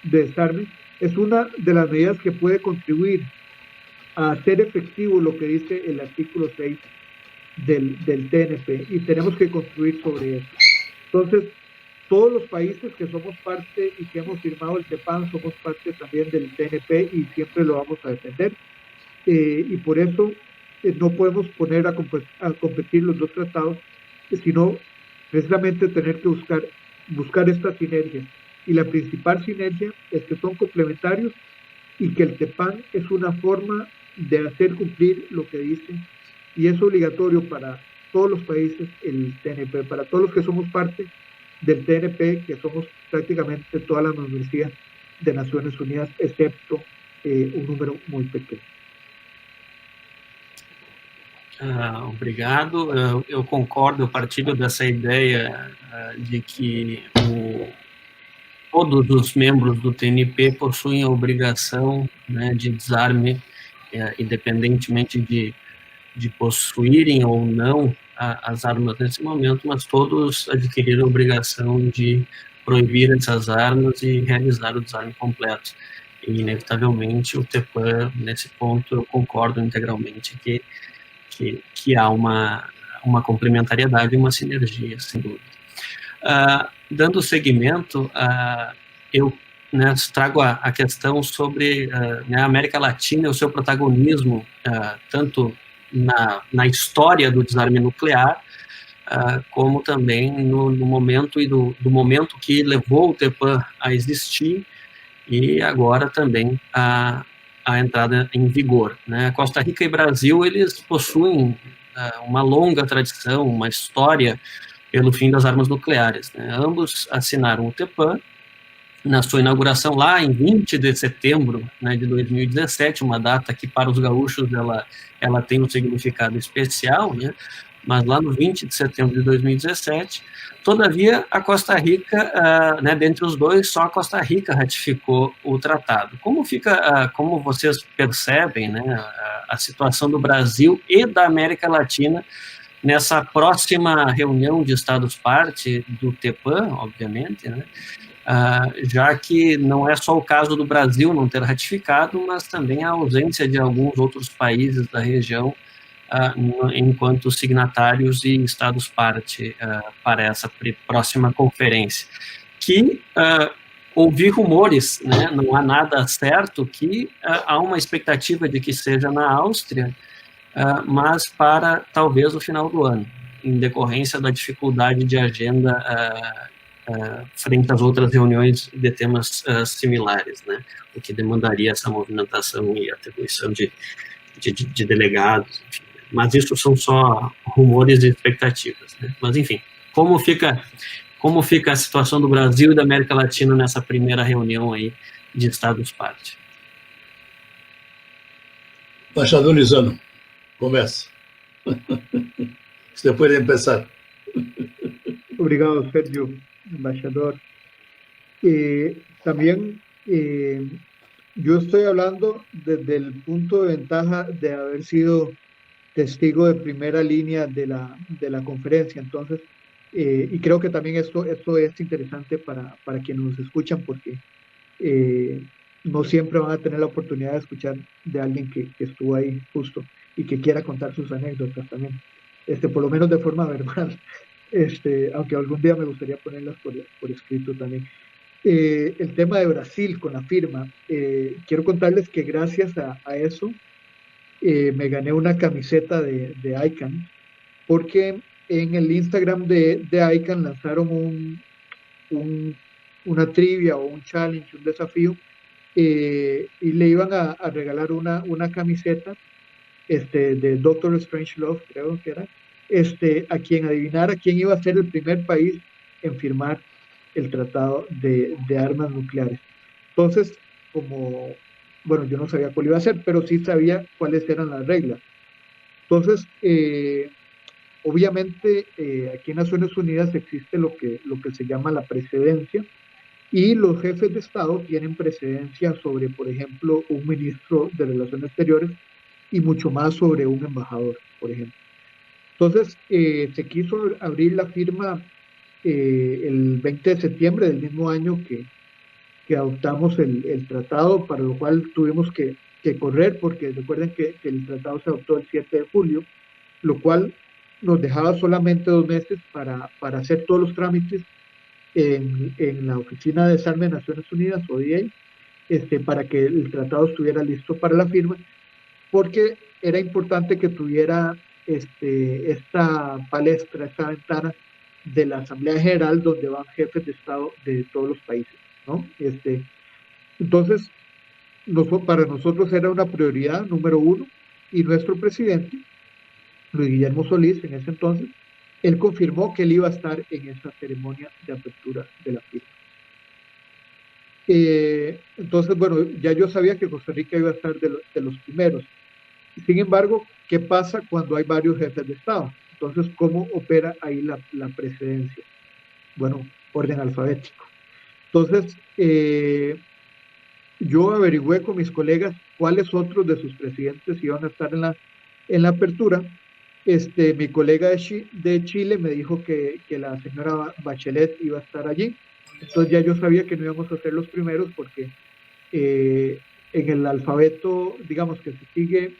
de desarme. Es una de las medidas que puede contribuir a hacer efectivo lo que dice el artículo 6 del TNP, y tenemos que construir sobre eso. Entonces, todos los países que somos parte y que hemos firmado el TEPAN somos parte también del TNP y siempre lo vamos a defender, y por eso no podemos poner a competir los dos tratados, sino precisamente tener que buscar esta sinergia. Y la principal sinergia es que son complementarios y que el TEPAN es una forma de hacer cumplir lo que dice, y es obligatorio para todos los países el TNP, para todos los que somos parte del TNP, que somos prácticamente toda la membresía de Naciones Unidas, excepto um número muito pequeno. Obrigado. Eu concordo, eu partilho dessa ideia de que todos os membros do TNP possuem a obrigação, né, de desarme, independentemente de possuírem ou não as armas nesse momento, mas todos adquiriram a obrigação de proibir essas armas e realizar o desarme completo. E, inevitavelmente, o TEPAN, nesse ponto, eu concordo integralmente que há uma complementariedade e uma sinergia, sem dúvida. Dando seguimento, eu trago a questão sobre a América Latina e o seu protagonismo, tanto na história do desarme nuclear, como também no momento do momento que levou o TEPAN a existir e agora também a entrada em vigor, né? Costa Rica e Brasil, eles possuem uma longa tradição, uma história pelo fim das armas nucleares, né? Ambos assinaram o TEPAN na sua inauguração lá em 20 de setembro, né, de 2017, uma data que para os gaúchos ela tem um significado especial, né? Mas lá no 20 de setembro de 2017, todavia a Costa Rica, né, dentre os dois, só a Costa Rica ratificou o tratado. Como vocês percebem, né, a situação do Brasil e da América Latina nessa próxima reunião de Estados-parte do TEPAN, obviamente, né, já que não é só o caso do Brasil não ter ratificado, mas também a ausência de alguns outros países da região enquanto signatários e Estados-parte para essa próxima conferência. Que ouvi rumores, né, não há nada certo, que há uma expectativa de que seja na Áustria, mas para talvez o final do ano, em decorrência da dificuldade de agenda frente às outras reuniões de temas similares, né, o que demandaria essa movimentação e atribuição de delegados, enfim. Mas isso são só rumores e expectativas, né? Mas, enfim, como fica a situação do Brasil e da América Latina nessa primeira reunião aí de Estados-parte? Embaixador Lisano, começa. Depois de começar. Obrigado, Sergio, embaixador. También yo estoy hablando desde el punto de ventaja de haber sido testigo de primera línea de la conferencia. Entonces, y creo que también esto es interesante para quienes nos escuchan, porque no siempre van a tener la oportunidad de escuchar de alguien que estuvo ahí justo y que quiera contar sus anécdotas también, por lo menos de forma verbal, aunque algún día me gustaría ponerlas por escrito también. El tema de Brasil con la firma, quiero contarles que gracias a eso me gané una camiseta de ICANN, porque en el Instagram de ICANN lanzaron una trivia o un challenge, un desafío, y le iban a regalar una camiseta de Doctor Strangelove, creo que era, a quien adivinara quién iba a ser el primer país en firmar el tratado de armas nucleares. Entonces, bueno, yo no sabía cuál iba a ser, pero sí sabía cuáles eran las reglas. Entonces, obviamente, aquí en Naciones Unidas existe lo que se llama la precedencia, y los jefes de Estado tienen precedencia sobre, por ejemplo, un ministro de Relaciones Exteriores y mucho más sobre un embajador, por ejemplo. Entonces, se quiso abrir la firma el 20 de septiembre del mismo año que adoptamos el tratado, para lo cual tuvimos que correr, porque recuerden que el tratado se adoptó el 7 de julio, lo cual nos dejaba solamente 2 meses para hacer todos los trámites en la Oficina de Desarme de Naciones Unidas, ODA, para que el tratado estuviera listo para la firma, porque era importante que tuviera esta palestra, esta ventana de la Asamblea General, donde van jefes de Estado de todos los países, ¿no? Entonces, para nosotros era una prioridad número 1, y nuestro presidente, Luis Guillermo Solís, en ese entonces, él confirmó que él iba a estar en esa ceremonia de apertura de la firma. Entonces, bueno, ya yo sabía que Costa Rica iba a estar de los primeros. Sin embargo, ¿qué pasa cuando hay varios jefes de Estado? Entonces, ¿cómo opera ahí la presidencia? Bueno, orden alfabético. Entonces, yo averigüé con mis colegas cuáles otros de sus presidentes iban a estar en la apertura. Mi colega de Chile me dijo que la señora Bachelet iba a estar allí. Entonces ya yo sabía que no íbamos a ser los primeros, porque en el alfabeto, digamos que se sigue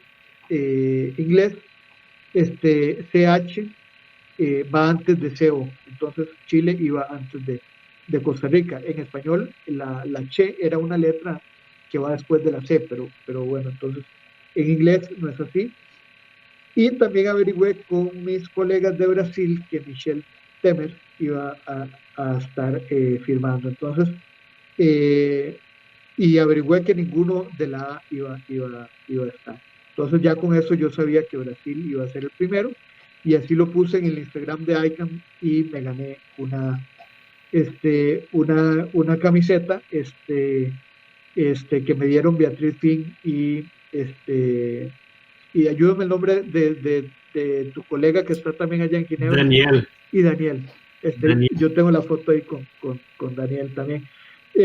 inglés, CH va antes de CO. Entonces Chile iba antes de Costa Rica. En español, la Che era una letra que va después de la C, pero bueno, entonces en inglés no es así. Y también averigüé con mis colegas de Brasil que Michel Temer iba a estar firmando. Entonces, y averigüé que ninguno de la A iba a estar. Entonces ya con eso yo sabía que Brasil iba a ser el primero, y así lo puse en el Instagram de ICANN, y me gané una camiseta que me dieron Beatriz Fin y ayúdame el nombre de tu colega que está también allá en Ginebra. Daniel. Y Daniel. Daniel. Yo tengo la foto ahí con Daniel también. Y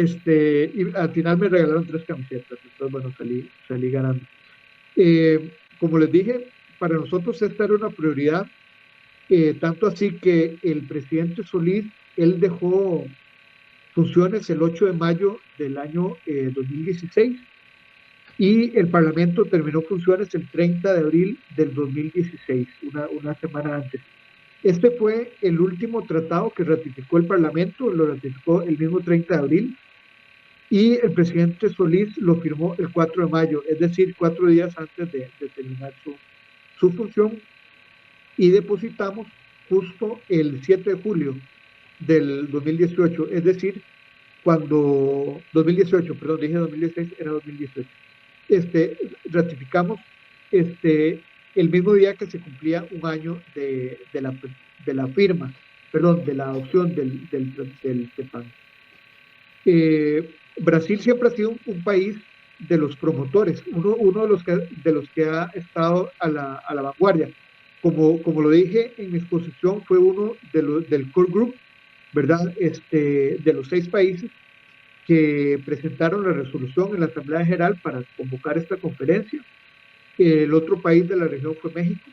al final me regalaron 3 camisetas. Entonces, bueno, salí ganando. Como les dije, para nosotros esta era una prioridad, tanto así que el presidente Solís, él dejó funciones el 8 de mayo del año 2016, y el Parlamento terminó funciones el 30 de abril del 2016, una semana antes. Este fue el último tratado que ratificó el Parlamento, lo ratificó el mismo 30 de abril, y el presidente Solís lo firmó el 4 de mayo, es decir, 4 días antes de terminar su función, y depositamos justo el 7 de julio del 2018, es decir, 2018, perdón, dije 2016, era 2018. Ratificamos el mismo día que se cumplía un año de la firma, perdón, de la adopción del TEPAN. Brasil siempre ha sido un país de los promotores, uno de los que ha estado a la vanguardia. Como lo dije en mi exposición, fue uno del core group ¿verdad? De los 6 países que presentaron la resolución en la Asamblea General para convocar esta conferencia. El otro país de la región fue México,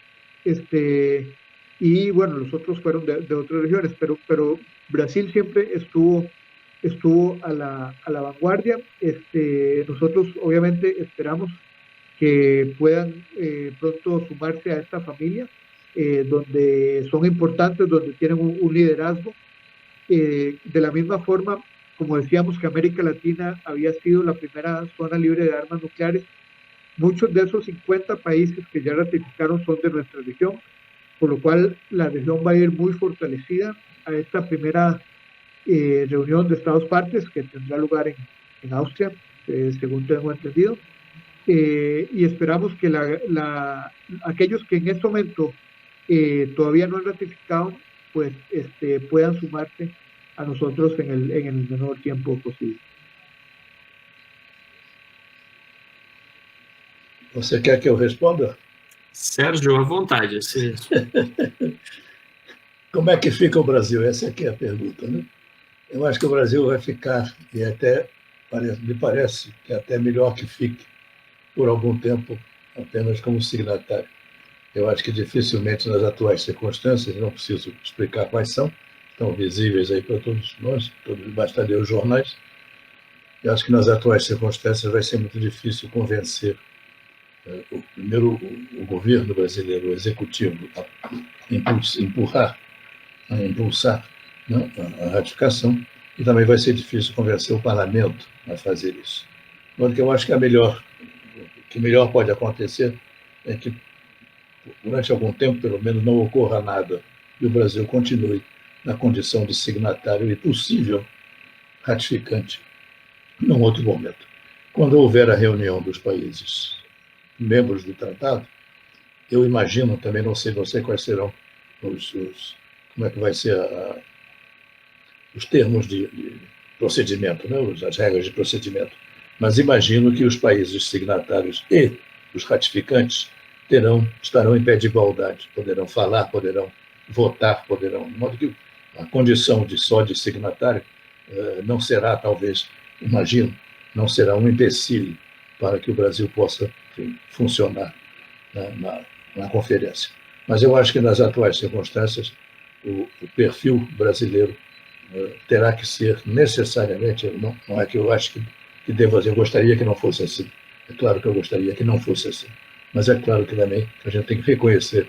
y bueno, los otros fueron de otras regiones, pero Brasil siempre estuvo a la vanguardia. Nosotros obviamente esperamos que puedan pronto sumarse a esta familia, donde son importantes, donde tienen un liderazgo. De la misma forma, como decíamos que América Latina había sido la primera zona libre de armas nucleares, muchos de esos 50 países que ya ratificaron son de nuestra región, por lo cual la región va a ir muy fortalecida a esta primera reunión de Estados partes que tendrá lugar en Austria, según tengo entendido. Y esperamos que aquellos que en este momento todavía no han ratificado, pues puedan sumarse a nosotros en el menor tiempo posible. Você quer que eu responda? Sérgio, à vontade. Como é que fica o Brasil? Essa aqui é a pergunta, né? Eu acho que o Brasil vai ficar, e até me parece que é até melhor que fique por algum tempo apenas como signatário. Eu acho que dificilmente nas atuais circunstâncias, não preciso explicar quais são, estão visíveis aí para todos nós, basta ler os jornais. Eu acho que nas atuais circunstâncias vai ser muito difícil convencer primeiro o governo brasileiro, o executivo, a impulsar, né, a ratificação, e também vai ser difícil convencer o parlamento a fazer isso. Porque eu acho que o que melhor pode acontecer é que durante algum tempo, pelo menos, não ocorra nada e o Brasil continue na condição de signatário e possível ratificante num outro momento. Quando houver a reunião dos países membros do tratado, eu imagino, também não sei quais serão como é que vai ser os termos de procedimento, né, as regras de procedimento, mas imagino que os países signatários e os ratificantes estarão em pé de igualdade, poderão falar, poderão votar, de modo que a condição só de signatário não será, talvez, imagino, não será um empecilho para que o Brasil possa, enfim, funcionar na conferência. Mas eu acho que nas atuais circunstâncias o perfil brasileiro terá que ser necessariamente, não é que eu acho que deva fazer, eu gostaria que não fosse assim. É claro que eu gostaria que não fosse assim. Mas é claro que também a gente tem que reconhecer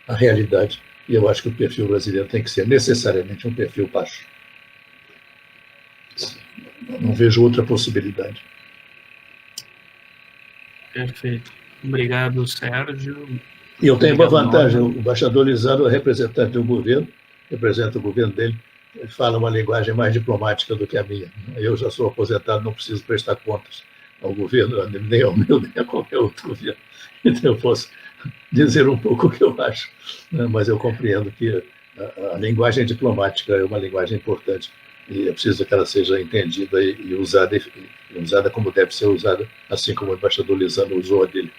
a realidade, e eu acho que o perfil brasileiro tem que ser necessariamente um perfil baixo. Não vejo outra possibilidade. Perfeito. Obrigado, Sérgio. E eu tenho uma vantagem, o embaixador Lisaro é representante do governo, representa o governo dele, ele fala uma linguagem mais diplomática do que a minha. Eu já sou aposentado, não preciso prestar contas ao governo, nem ao meu, nem a qualquer outro governo. Então eu posso dizer um pouco o que eu acho, né? Mas eu compreendo que a linguagem diplomática é uma linguagem importante e é preciso que ela seja entendida e usada como deve ser usada, assim como o embaixador Lisano usou a dele.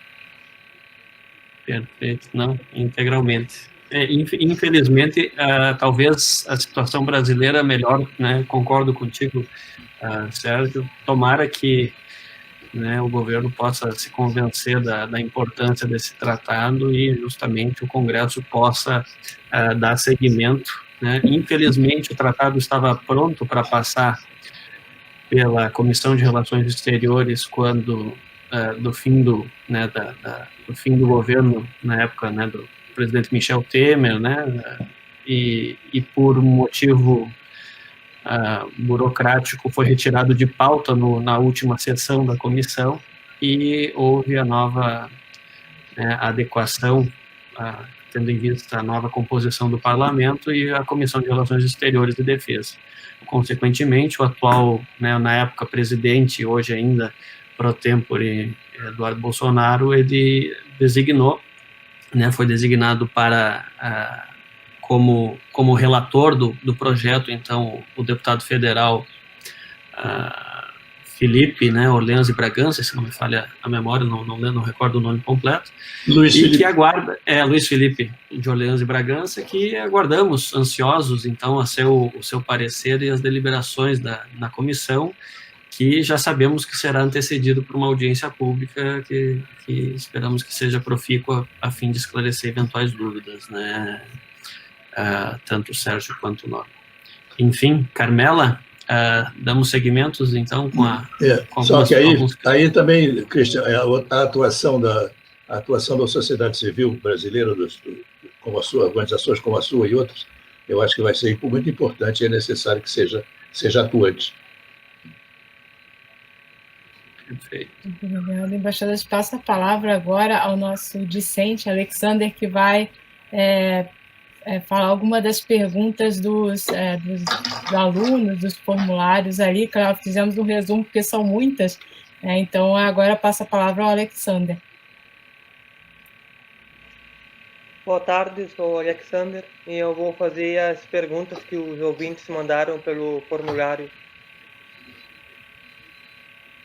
Perfeito, não, integralmente. Infelizmente, talvez a situação brasileira melhor, né? Concordo contigo, Sérgio. Tomara que, né, o governo possa se convencer da importância desse tratado e justamente o Congresso possa dar seguimento, né? Infelizmente, o tratado estava pronto para passar pela Comissão de Relações Exteriores quando do fim do governo, na época, né, do presidente Michel Temer, né, e por um motivo burocrático foi retirado de pauta na última sessão da comissão e houve a nova adequação, tendo em vista a nova composição do parlamento e a Comissão de Relações Exteriores e Defesa. Consequentemente, o atual, né, na época, presidente, hoje ainda pro tempore, Eduardo Bolsonaro, ele designou, né, foi designado para como relator do projeto, então o deputado federal Felipe, né, Orleans e Bragança, se não me falha a memória, não recordo o nome completo, Luiz Felipe. Que aguarda, Luiz Felipe de Orleans e Bragança, que aguardamos ansiosos, então, a o seu parecer e as deliberações na comissão, que já sabemos que será antecedido por uma audiência pública que esperamos que seja profícua a fim de esclarecer eventuais dúvidas, né, tanto o Sérgio quanto o Norma. Enfim, Carmela, damos seguimentos, então, com só que aí também, Cristian, a atuação da sociedade civil brasileira, como a sua, organizações como a sua e outras, eu acho que vai ser muito importante e é necessário que seja atuante. Perfeito. Obrigada, embaixador. Passo a palavra agora ao nosso discente, Alexander, que vai falar alguma das perguntas dos alunos, dos formulários ali. Claro, fizemos um resumo, porque são muitas, então agora passo a palavra ao Alexander. Boa tarde, sou o Alexander e eu vou fazer as perguntas que os ouvintes mandaram pelo formulário.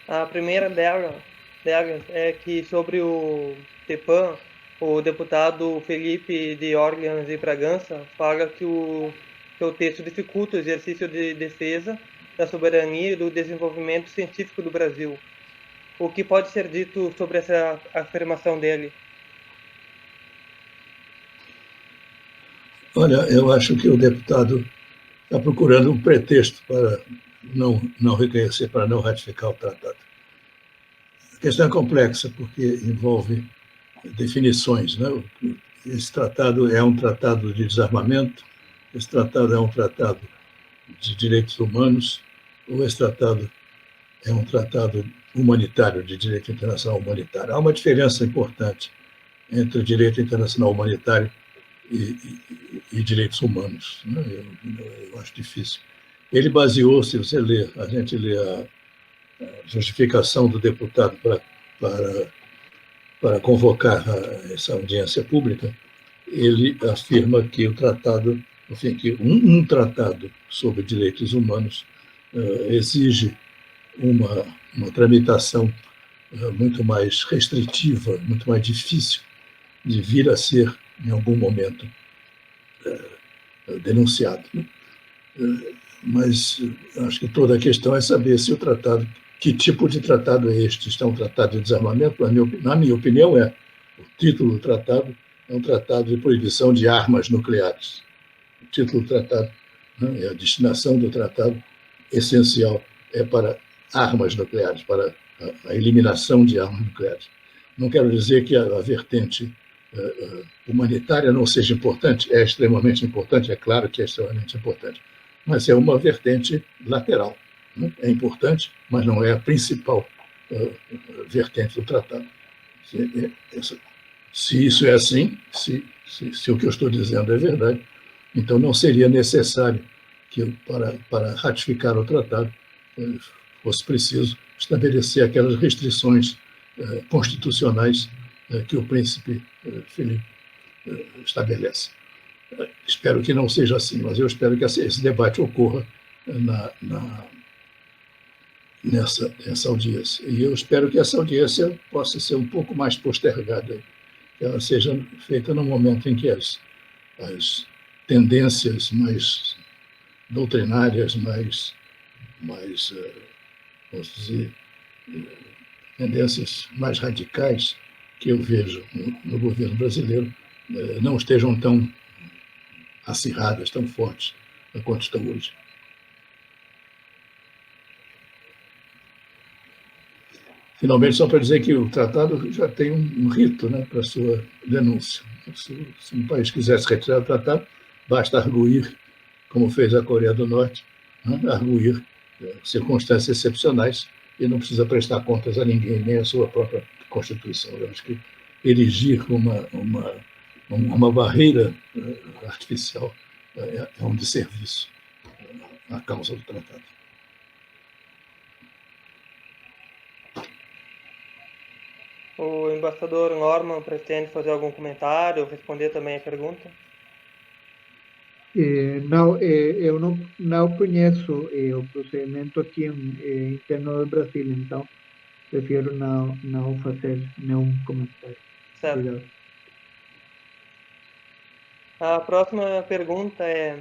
A primeira delas é que sobre o TEPAN, o deputado Felipe de Orleans e Bragança fala que o seu texto dificulta o exercício de defesa da soberania e do desenvolvimento científico do Brasil. O que pode ser dito sobre essa afirmação dele? Olha, eu acho que o deputado está procurando um pretexto para não reconhecer, para não ratificar o tratado. A questão é complexa, porque envolve definições, né? Esse tratado é um tratado de desarmamento, esse tratado é um tratado de direitos humanos, ou esse tratado é um tratado humanitário, de direito internacional humanitário. Há uma diferença importante entre direito internacional humanitário e direitos humanos, né? Eu acho difícil. Ele baseou, se você ler, a gente lê a justificação do deputado para convocar essa audiência pública, ele afirma que o tratado, enfim, que um tratado sobre direitos humanos exige uma tramitação muito mais restritiva, muito mais difícil de vir a ser, em algum momento, denunciado. Mas acho que toda a questão é saber se o tratado, que tipo de tratado é este? Isto é um tratado de desarmamento? Na minha opinião, o título do tratado é um tratado de proibição de armas nucleares. O título do tratado, né, a destinação do tratado essencial é para armas nucleares, para a eliminação de armas nucleares. Não quero dizer que a vertente humanitária não seja importante, é extremamente importante, é claro que é extremamente importante, mas é uma vertente lateral. Né? É importante, mas não é a principal vertente do tratado. Se isso é assim, se o que eu estou dizendo é verdade, então não seria necessário que, para ratificar o tratado, fosse preciso estabelecer aquelas restrições constitucionais que o príncipe Felipe estabelece. Espero que não seja assim, mas eu espero que esse debate ocorra nessa audiência. E eu espero que essa audiência possa ser um pouco mais postergada, que ela seja feita no momento em que as tendências mais doutrinárias, mais vamos dizer, tendências mais radicais que eu vejo no governo brasileiro não estejam tão acirradas, tão fortes quanto estão hoje. Finalmente, só para dizer que o tratado já tem um rito, né, para a sua denúncia. Se um país quiser se retirar do tratado, basta arguir, como fez a Coreia do Norte, né, arguir circunstâncias excepcionais e não precisa prestar contas a ninguém, nem à sua própria Constituição. Eu acho que erigir uma barreira artificial é um desserviço à causa do tratado. O embaixador Norman pretende fazer algum comentário ou responder também a pergunta? Eu não conheço o procedimento aqui interno do Brasil, então prefiro não fazer nenhum comentário. Certo. Obrigado. A próxima pergunta é: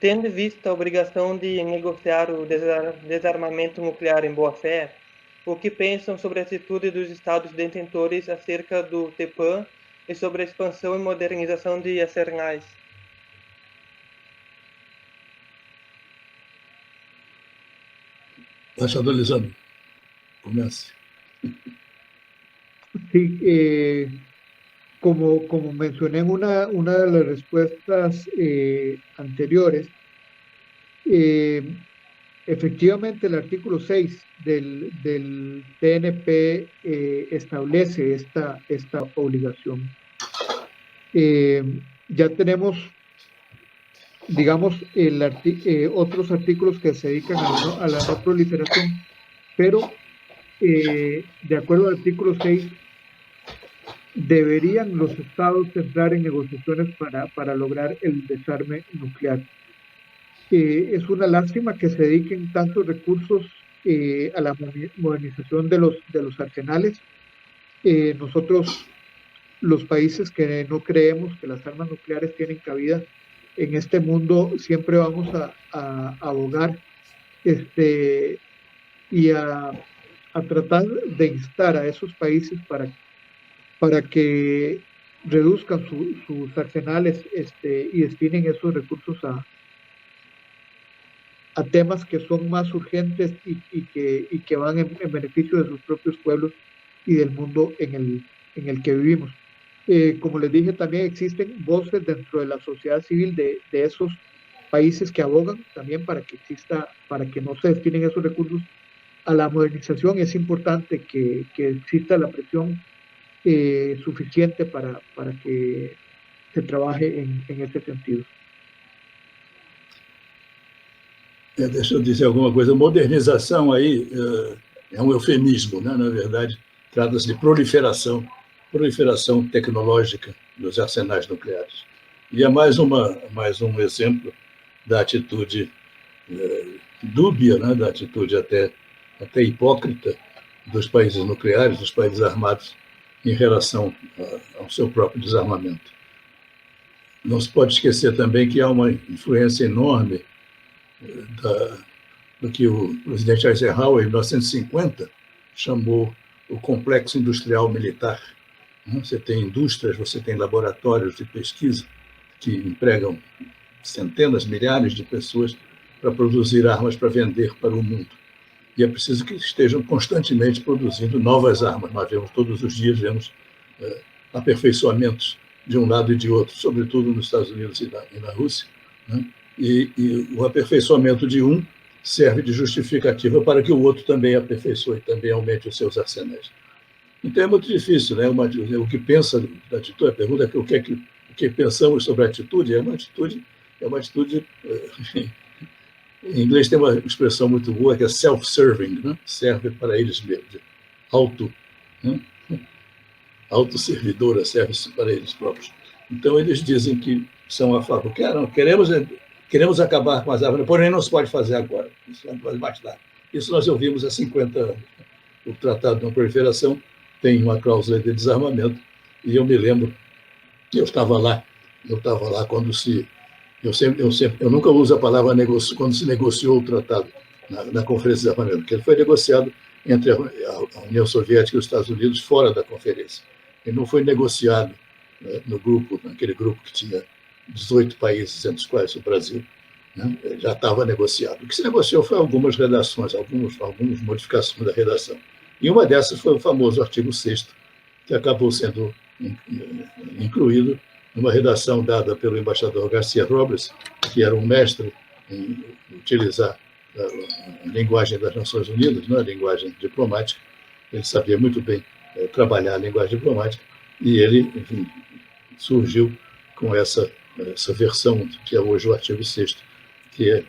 tendo em vista a obrigação de negociar o desarmamento nuclear em boa-fé, o que pensam sobre a atitude dos Estados detentores acerca do TPAM e sobre a expansão e modernização de arsenais? Embaixador Lisandro, comece. Sí, como mencioné en una de las respuestas anteriores, efectivamente el artículo 6 del TNP establece esta obligación. Ya tenemos, digamos, otros artículos que se dedican a la no proliferación, pero de acuerdo al artículo 6, deberían los estados entrar en negociaciones para lograr el desarme nuclear. Es una lástima que se dediquen tantos recursos a la modernización de los arsenales. Nosotros, los países que no creemos que las armas nucleares tienen cabida en este mundo, siempre vamos a abogar y a tratar de instar a esos países para que reduzcan sus arsenales y destinen esos recursos a temas que son más urgentes y que van en beneficio de sus propios pueblos y del mundo en el que vivimos. Como les dije, también existen voces dentro de la sociedad civil de esos países que abogan también para que no se destinen esos recursos a la modernización. Es importante que exista la presión suficiente para que se trabaje en ese sentido. Deixa eu dizer alguma coisa. Modernização aí é um eufemismo, né? Na verdade, trata-se de proliferação tecnológica dos arsenais nucleares. E é mais um exemplo da atitude dúbia, né? Da atitude até hipócrita dos países nucleares, dos países armados, em relação ao seu próprio desarmamento. Não se pode esquecer também que há uma influência enorme do que o presidente Eisenhower, em 1950, chamou o complexo industrial militar. Você tem indústrias, você tem laboratórios de pesquisa que empregam centenas, milhares de pessoas para produzir armas para vender para o mundo. E é preciso que estejam constantemente produzindo novas armas. Nós vemos todos os dias, aperfeiçoamentos de um lado e de outro, sobretudo nos Estados Unidos e na Rússia, né? E o aperfeiçoamento de um serve de justificativa para que o outro também aperfeiçoe, também aumente os seus arsenais. Então é muito difícil, né? O que pensa da atitude, a pergunta é o que pensamos sobre a atitude, é uma atitude em inglês tem uma expressão muito boa que é self-serving, né? Serve para eles mesmos, autosservidora, serve para eles próprios. Então eles dizem que são a favor, queremos acabar com as armas, porém não se pode fazer agora, isso não pode mais dar. Isso nós ouvimos há 50 anos. O Tratado de Não Proliferação tem uma cláusula de desarmamento, e eu me lembro, eu estava lá quando eu nunca uso a palavra quando se negociou o tratado na Conferência de Desarmamento, porque ele foi negociado entre a União Soviética e os Estados Unidos fora da conferência. Ele não foi negociado naquele grupo que tinha 18 países, entre os quais o Brasil, né? Já estava negociado. O que se negociou foi algumas redações, algumas modificações da redação. E uma dessas foi o famoso artigo 6º, que acabou sendo incluído numa redação dada pelo embaixador Garcia Robles, que era um mestre em utilizar a linguagem das Nações Unidas, né, a linguagem diplomática. Ele sabia muito bem trabalhar a linguagem diplomática, e ele, enfim, surgiu com essa versão, que é hoje o artigo 6º, que é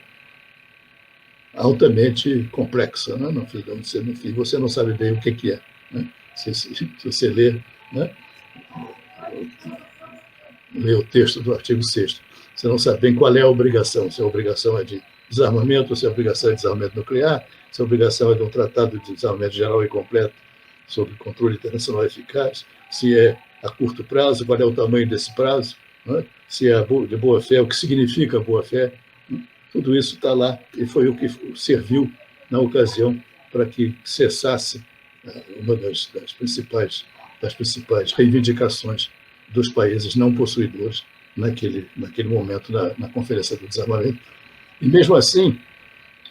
altamente complexa, né? No fim, você não sabe bem o que é, né? Se você ler, né, ler o texto do artigo 6º. Você não sabe bem qual é a obrigação, se a obrigação é de desarmamento, se a obrigação é de desarmamento nuclear, se a obrigação é de um tratado de desarmamento geral e completo sobre controle internacional eficaz, se é a curto prazo, qual é o tamanho desse prazo, né? Se é de boa-fé, o que significa boa-fé. Tudo isso está lá e foi o que serviu, na ocasião, para que cessasse uma das principais reivindicações dos países não possuidores naquele momento na Conferência do Desarmamento. E, mesmo assim,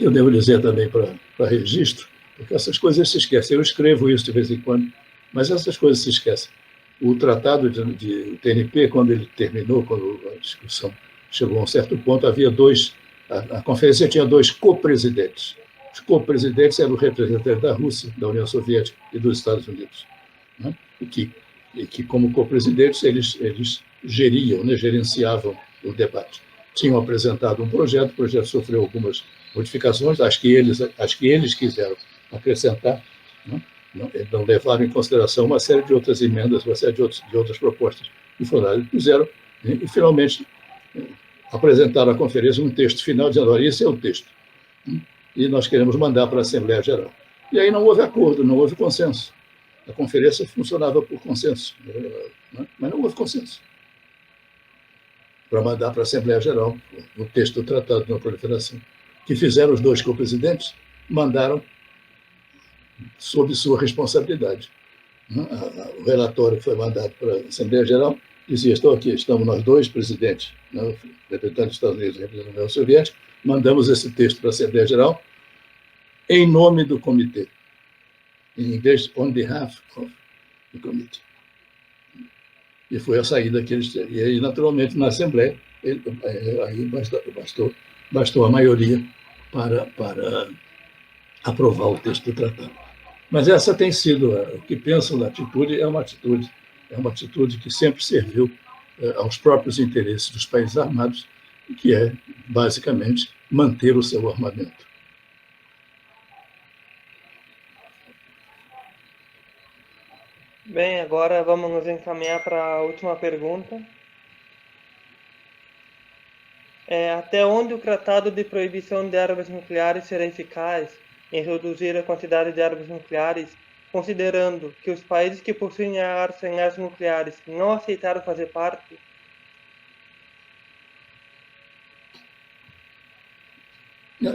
eu devo dizer também para registro, porque essas coisas se esquecem. Eu escrevo isso de vez em quando, mas essas coisas se esquecem. O tratado de TNP, quando ele terminou, quando a discussão chegou a um certo ponto, havia a conferência tinha 2 co-presidentes. Os co-presidentes eram o representante da Rússia, da União Soviética e dos Estados Unidos, né? E que, como co-presidentes, eles geriam, né, gerenciavam o debate. Tinham apresentado um projeto, o projeto sofreu algumas modificações, acho que eles quiseram acrescentar, né? Não levaram em consideração uma série de outras emendas, uma série de outras propostas que foram fizeram, e finalmente apresentaram à conferência um texto final dizendo: olha, esse é o texto, e nós queremos mandar para a Assembleia Geral. E aí não houve acordo, não houve consenso. A conferência funcionava por consenso, né? Mas não houve consenso para mandar para a Assembleia Geral o texto do Tratado de Não Proliferação. O que fizeram os 2 co-presidentes? Mandaram sob sua responsabilidade. O relatório que foi mandado para a Assembleia Geral dizia: estamos nós 2 presidentes, né, o representante dos Estados Unidos e o representante da União Soviética, mandamos esse texto para a Assembleia Geral em nome do comitê. Em inglês, on behalf of the committee. E foi a saída que eles tiveram. E aí, naturalmente, na Assembleia, aí bastou a maioria para aprovar o texto do tratado. Mas essa tem sido, o que penso na atitude, é uma atitude que sempre serviu aos próprios interesses dos países armados, que é, basicamente, manter o seu armamento. Bem, agora vamos nos encaminhar para a última pergunta. Até onde o Tratado de Proibição de Armas Nucleares será eficaz em reduzir a quantidade de armas nucleares, considerando que os países que possuem arsenais nucleares não aceitaram fazer parte?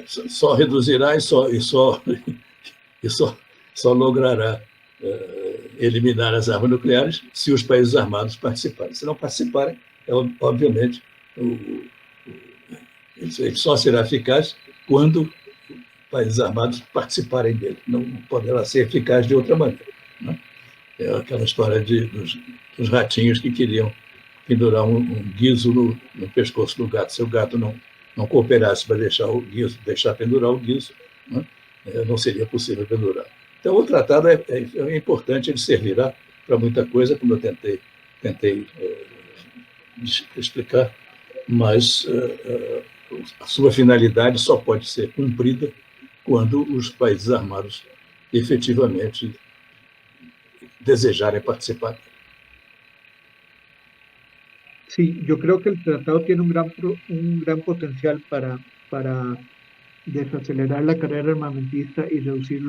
Só reduzirá e só logrará eliminar as armas nucleares se os países armados participarem. Se não participarem, obviamente, ele só será eficaz quando países armados participarem dele. Não poderá ser eficaz de outra maneira, né? É aquela história dos ratinhos que queriam pendurar um guiso no pescoço do gato. Se o gato não cooperasse para deixar pendurar o guizo, né, não seria possível pendurar. Então, o tratado é importante, ele servirá para muita coisa, como eu tentei explicar, mas a sua finalidade só pode ser cumprida quando os países armados efetivamente desejarem participar. Sí, yo creo que el tratado tiene un gran potencial para desacelerar la carrera armamentista y reducir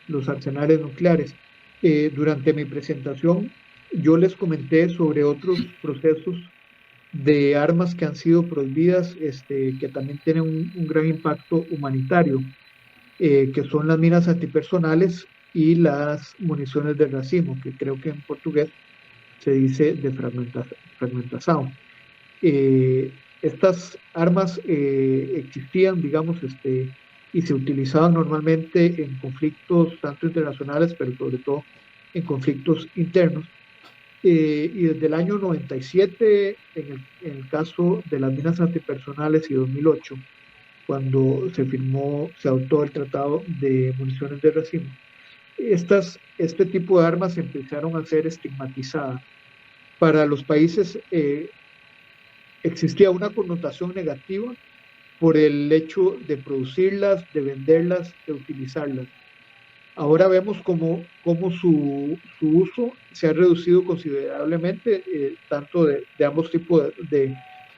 los arsenales nucleares. Durante mi presentación, yo les comenté sobre otros procesos de armas que han sido prohibidas, que también tienen un gran impacto humanitario, que son las minas antipersonales y las municiones de racimo, que creo que en portugués se dice de fragmentación. Estas armas existían, digamos, y se utilizaban normalmente en conflictos tanto internacionales, pero sobre todo en conflictos internos. Y desde el año 97, en el caso de las minas antipersonales, y 2008, cuando se adoptó el Tratado de Municiones de Racimo, este tipo de armas empezaron a ser estigmatizadas. Para los países existía una connotación negativa por el hecho de producirlas, de venderlas, de utilizarlas. Ahora vemos cómo su uso se ha reducido considerablemente, tanto de ambos tipos de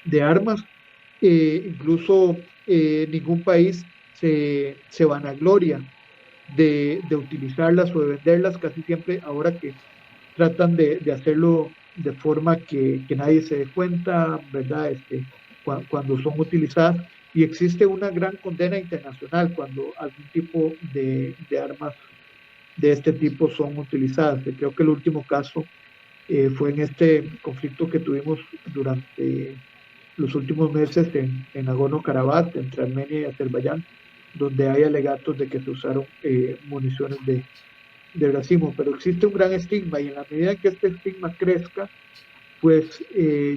de armas. Incluso ningún país se vanagloria de utilizarlas o de venderlas, casi siempre ahora que tratan de hacerlo de forma que nadie se dé cuenta, ¿verdad? Cuando son utilizadas. Y existe una gran condena internacional cuando algún tipo de armas de este tipo son utilizadas. Creo que el último caso fue en este conflicto que tuvimos durante los últimos meses en Nagorno-Karabaj, entre Armenia y Azerbaiyán, donde hay alegatos de que se usaron municiones de racimo, pero existe un gran estigma y en la medida que este estigma crezca, pues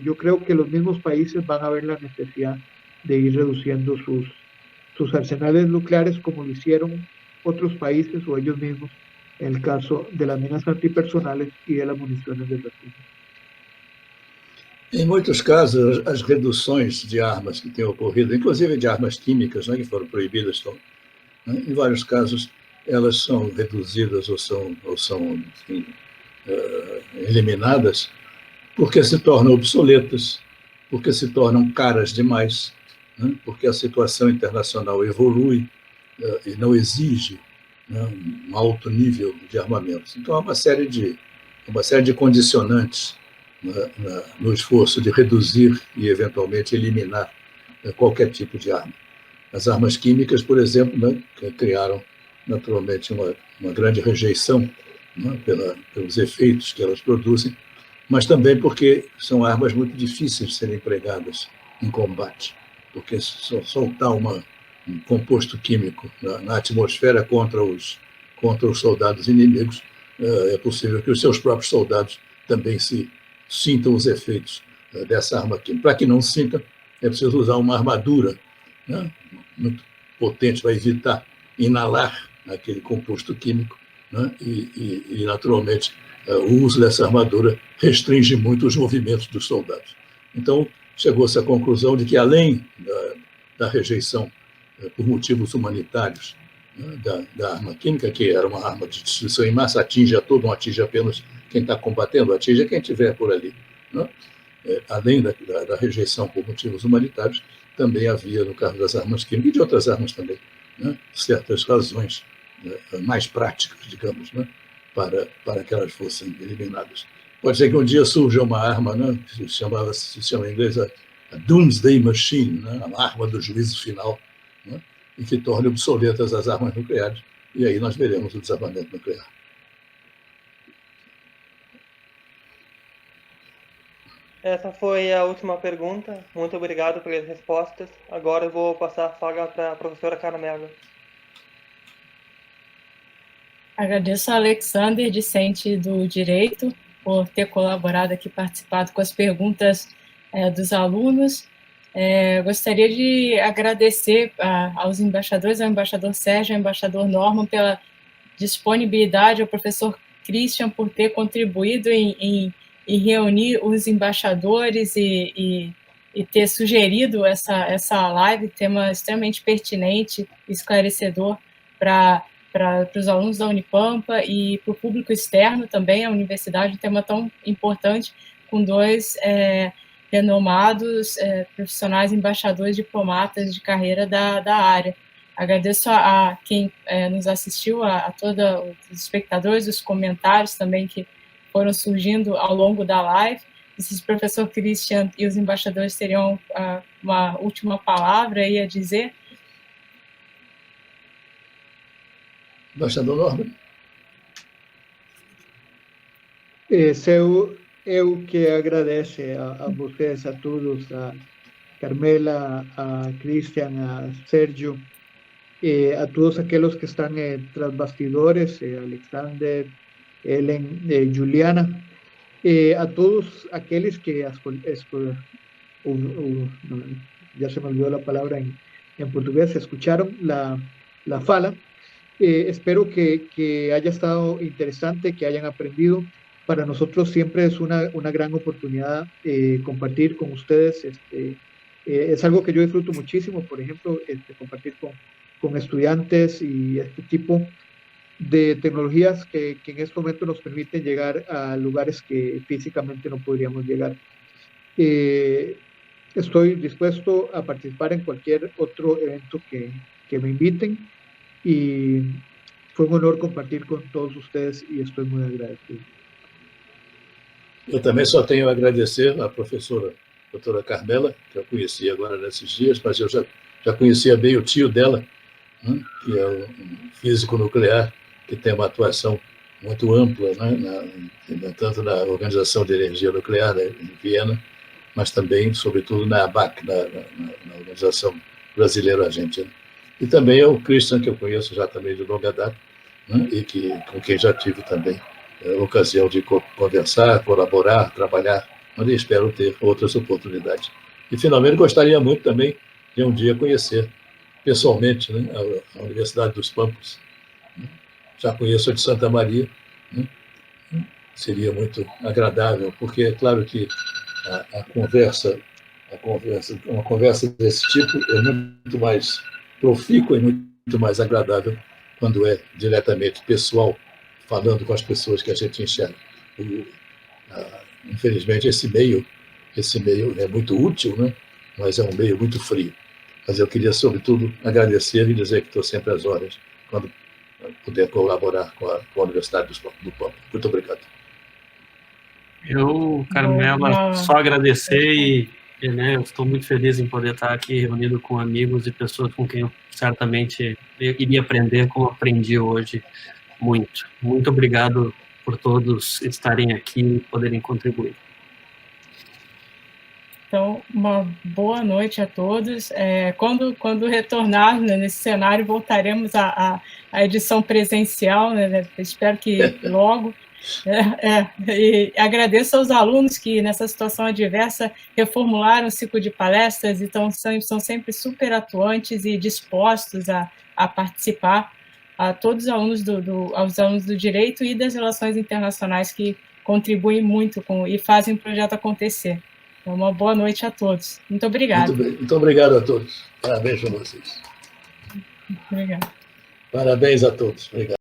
yo creo que los mismos países van a ver la necesidad de ir reduciendo sus arsenales nucleares como lo hicieron otros países o ellos mismos en el caso de las minas antipersonales y de las municiones de racimo. Em muitos casos, as reduções de armas que têm ocorrido, inclusive de armas químicas, né, que foram proibidas, né, em vários casos, elas são reduzidas ou são enfim, eliminadas porque se tornam obsoletas, porque se tornam caras demais, né, porque a situação internacional evolui e não exige, né, um alto nível de armamentos. Então, há uma série de condicionantes no esforço de reduzir e, eventualmente, eliminar qualquer tipo de arma. As armas químicas, por exemplo, né, criaram, naturalmente, uma grande rejeição, né, pelos efeitos que elas produzem, mas também porque são armas muito difíceis de serem empregadas em combate, porque soltar um composto químico na atmosfera contra os soldados inimigos, é possível que os seus próprios soldados também sintam os efeitos dessa arma química. Para que não sinta, é preciso usar uma armadura, né, muito potente para evitar inalar aquele composto químico, né, e, naturalmente, o uso dessa armadura restringe muito os movimentos dos soldados. Então, chegou-se à conclusão de que, além da rejeição por motivos humanitários, né, da arma química, que era uma arma de destruição em massa, atinge a todo, não atinge apenas quem está combatendo, atinge quem estiver por ali, né? Além da rejeição por motivos humanitários, também havia, no caso das armas químicas e de outras armas também, né, certas razões, né, mais práticas, digamos, né, para que elas fossem eliminadas. Pode ser que um dia surja uma arma, né, que se chama em inglês a Doomsday Machine, né, a arma do juízo final, né, e que torne obsoletas as armas nucleares, e aí nós veremos o desarmamento nuclear. Essa foi a última pergunta. Muito obrigado pelas respostas. Agora eu vou passar a fala para a professora Carmela. Agradeço ao Alexander, discente do Direito, por ter colaborado aqui, participado com as perguntas dos alunos. Gostaria de agradecer aos embaixadores, ao embaixador Sérgio, ao embaixador Norman, pela disponibilidade, ao professor Christian, por ter contribuído em reunir os embaixadores e ter sugerido essa live, tema extremamente pertinente e esclarecedor para os alunos da Unipampa e para o público externo também, a universidade, um tema tão importante, com dois renomados profissionais, embaixadores, diplomatas de carreira da área. Agradeço a quem nos assistiu, a todos os espectadores, os comentários também que foram surgindo ao longo da live. Se o professor Christian e os embaixadores teriam uma última palavra aí a dizer. Embaixador Norman. Eu que agradeço a vocês, a todos, a Carmela, a Christian, a Sérgio, a todos aqueles que estão tras bastidores, Alexander, Ellen, Juliana, a todos aqueles que, ya se me olvidó la palabra en portugués, escucharon la fala. Espero que haya estado interesante, que hayan aprendido. Para nosotros siempre es una gran oportunidad compartir con ustedes. Es algo que yo disfruto muchísimo, por ejemplo, compartir con estudiantes y este tipo de tecnologías que en este momento nos permiten llegar a lugares que físicamente no podríamos llegar. estoy dispuesto a participar en cualquier otro evento que me inviten y fue un honor compartir con todos ustedes y estoy muy agradecido. Eu também só tenho a agradecer à professora doutora Carmela, que eu conheci agora nesses dias, mas eu já conhecia bem o tio dela, né, que é um físico nuclear, que tem uma atuação muito ampla, né, tanto na Organização de Energia Nuclear, né, em Viena, mas também, sobretudo, na ABAC, na Organização Brasileiro-Argentina. E também é o Christian, que eu conheço já também de longa data, né, e com quem já tive também ocasião de conversar, colaborar, trabalhar, onde espero ter outras oportunidades. E, finalmente, gostaria muito também de um dia conhecer pessoalmente, né, a Universidade dos Pampas. Já conheço a de Santa Maria, né? Seria muito agradável, porque é claro que uma conversa desse tipo é muito mais profícua e muito mais agradável quando é diretamente pessoal, falando com as pessoas que a gente enxerga. Infelizmente, esse meio é muito útil, né? Mas é um meio muito frio. Mas eu queria, sobretudo, agradecer e dizer que estou sempre às ordens quando puder colaborar com a Universidade do Pampa. Muito obrigado. Eu, Carmela, só agradecer né, eu estou muito feliz em poder estar aqui reunido com amigos e pessoas com quem eu certamente iria aprender como aprendi hoje muito. Muito obrigado por todos estarem aqui e poderem contribuir. Então, uma boa noite a todos. Quando retornar, né, nesse cenário, voltaremos à edição presencial, né? Espero que logo. E agradeço aos alunos que, nessa situação adversa, reformularam o ciclo de palestras e são sempre super atuantes e dispostos a participar, a todos os alunos aos alunos do Direito e das Relações Internacionais que contribuem muito e fazem o projeto acontecer. Então, uma boa noite a todos. Muito obrigada. Muito obrigado a todos. Parabéns para vocês. Obrigada. Parabéns a todos. Obrigado.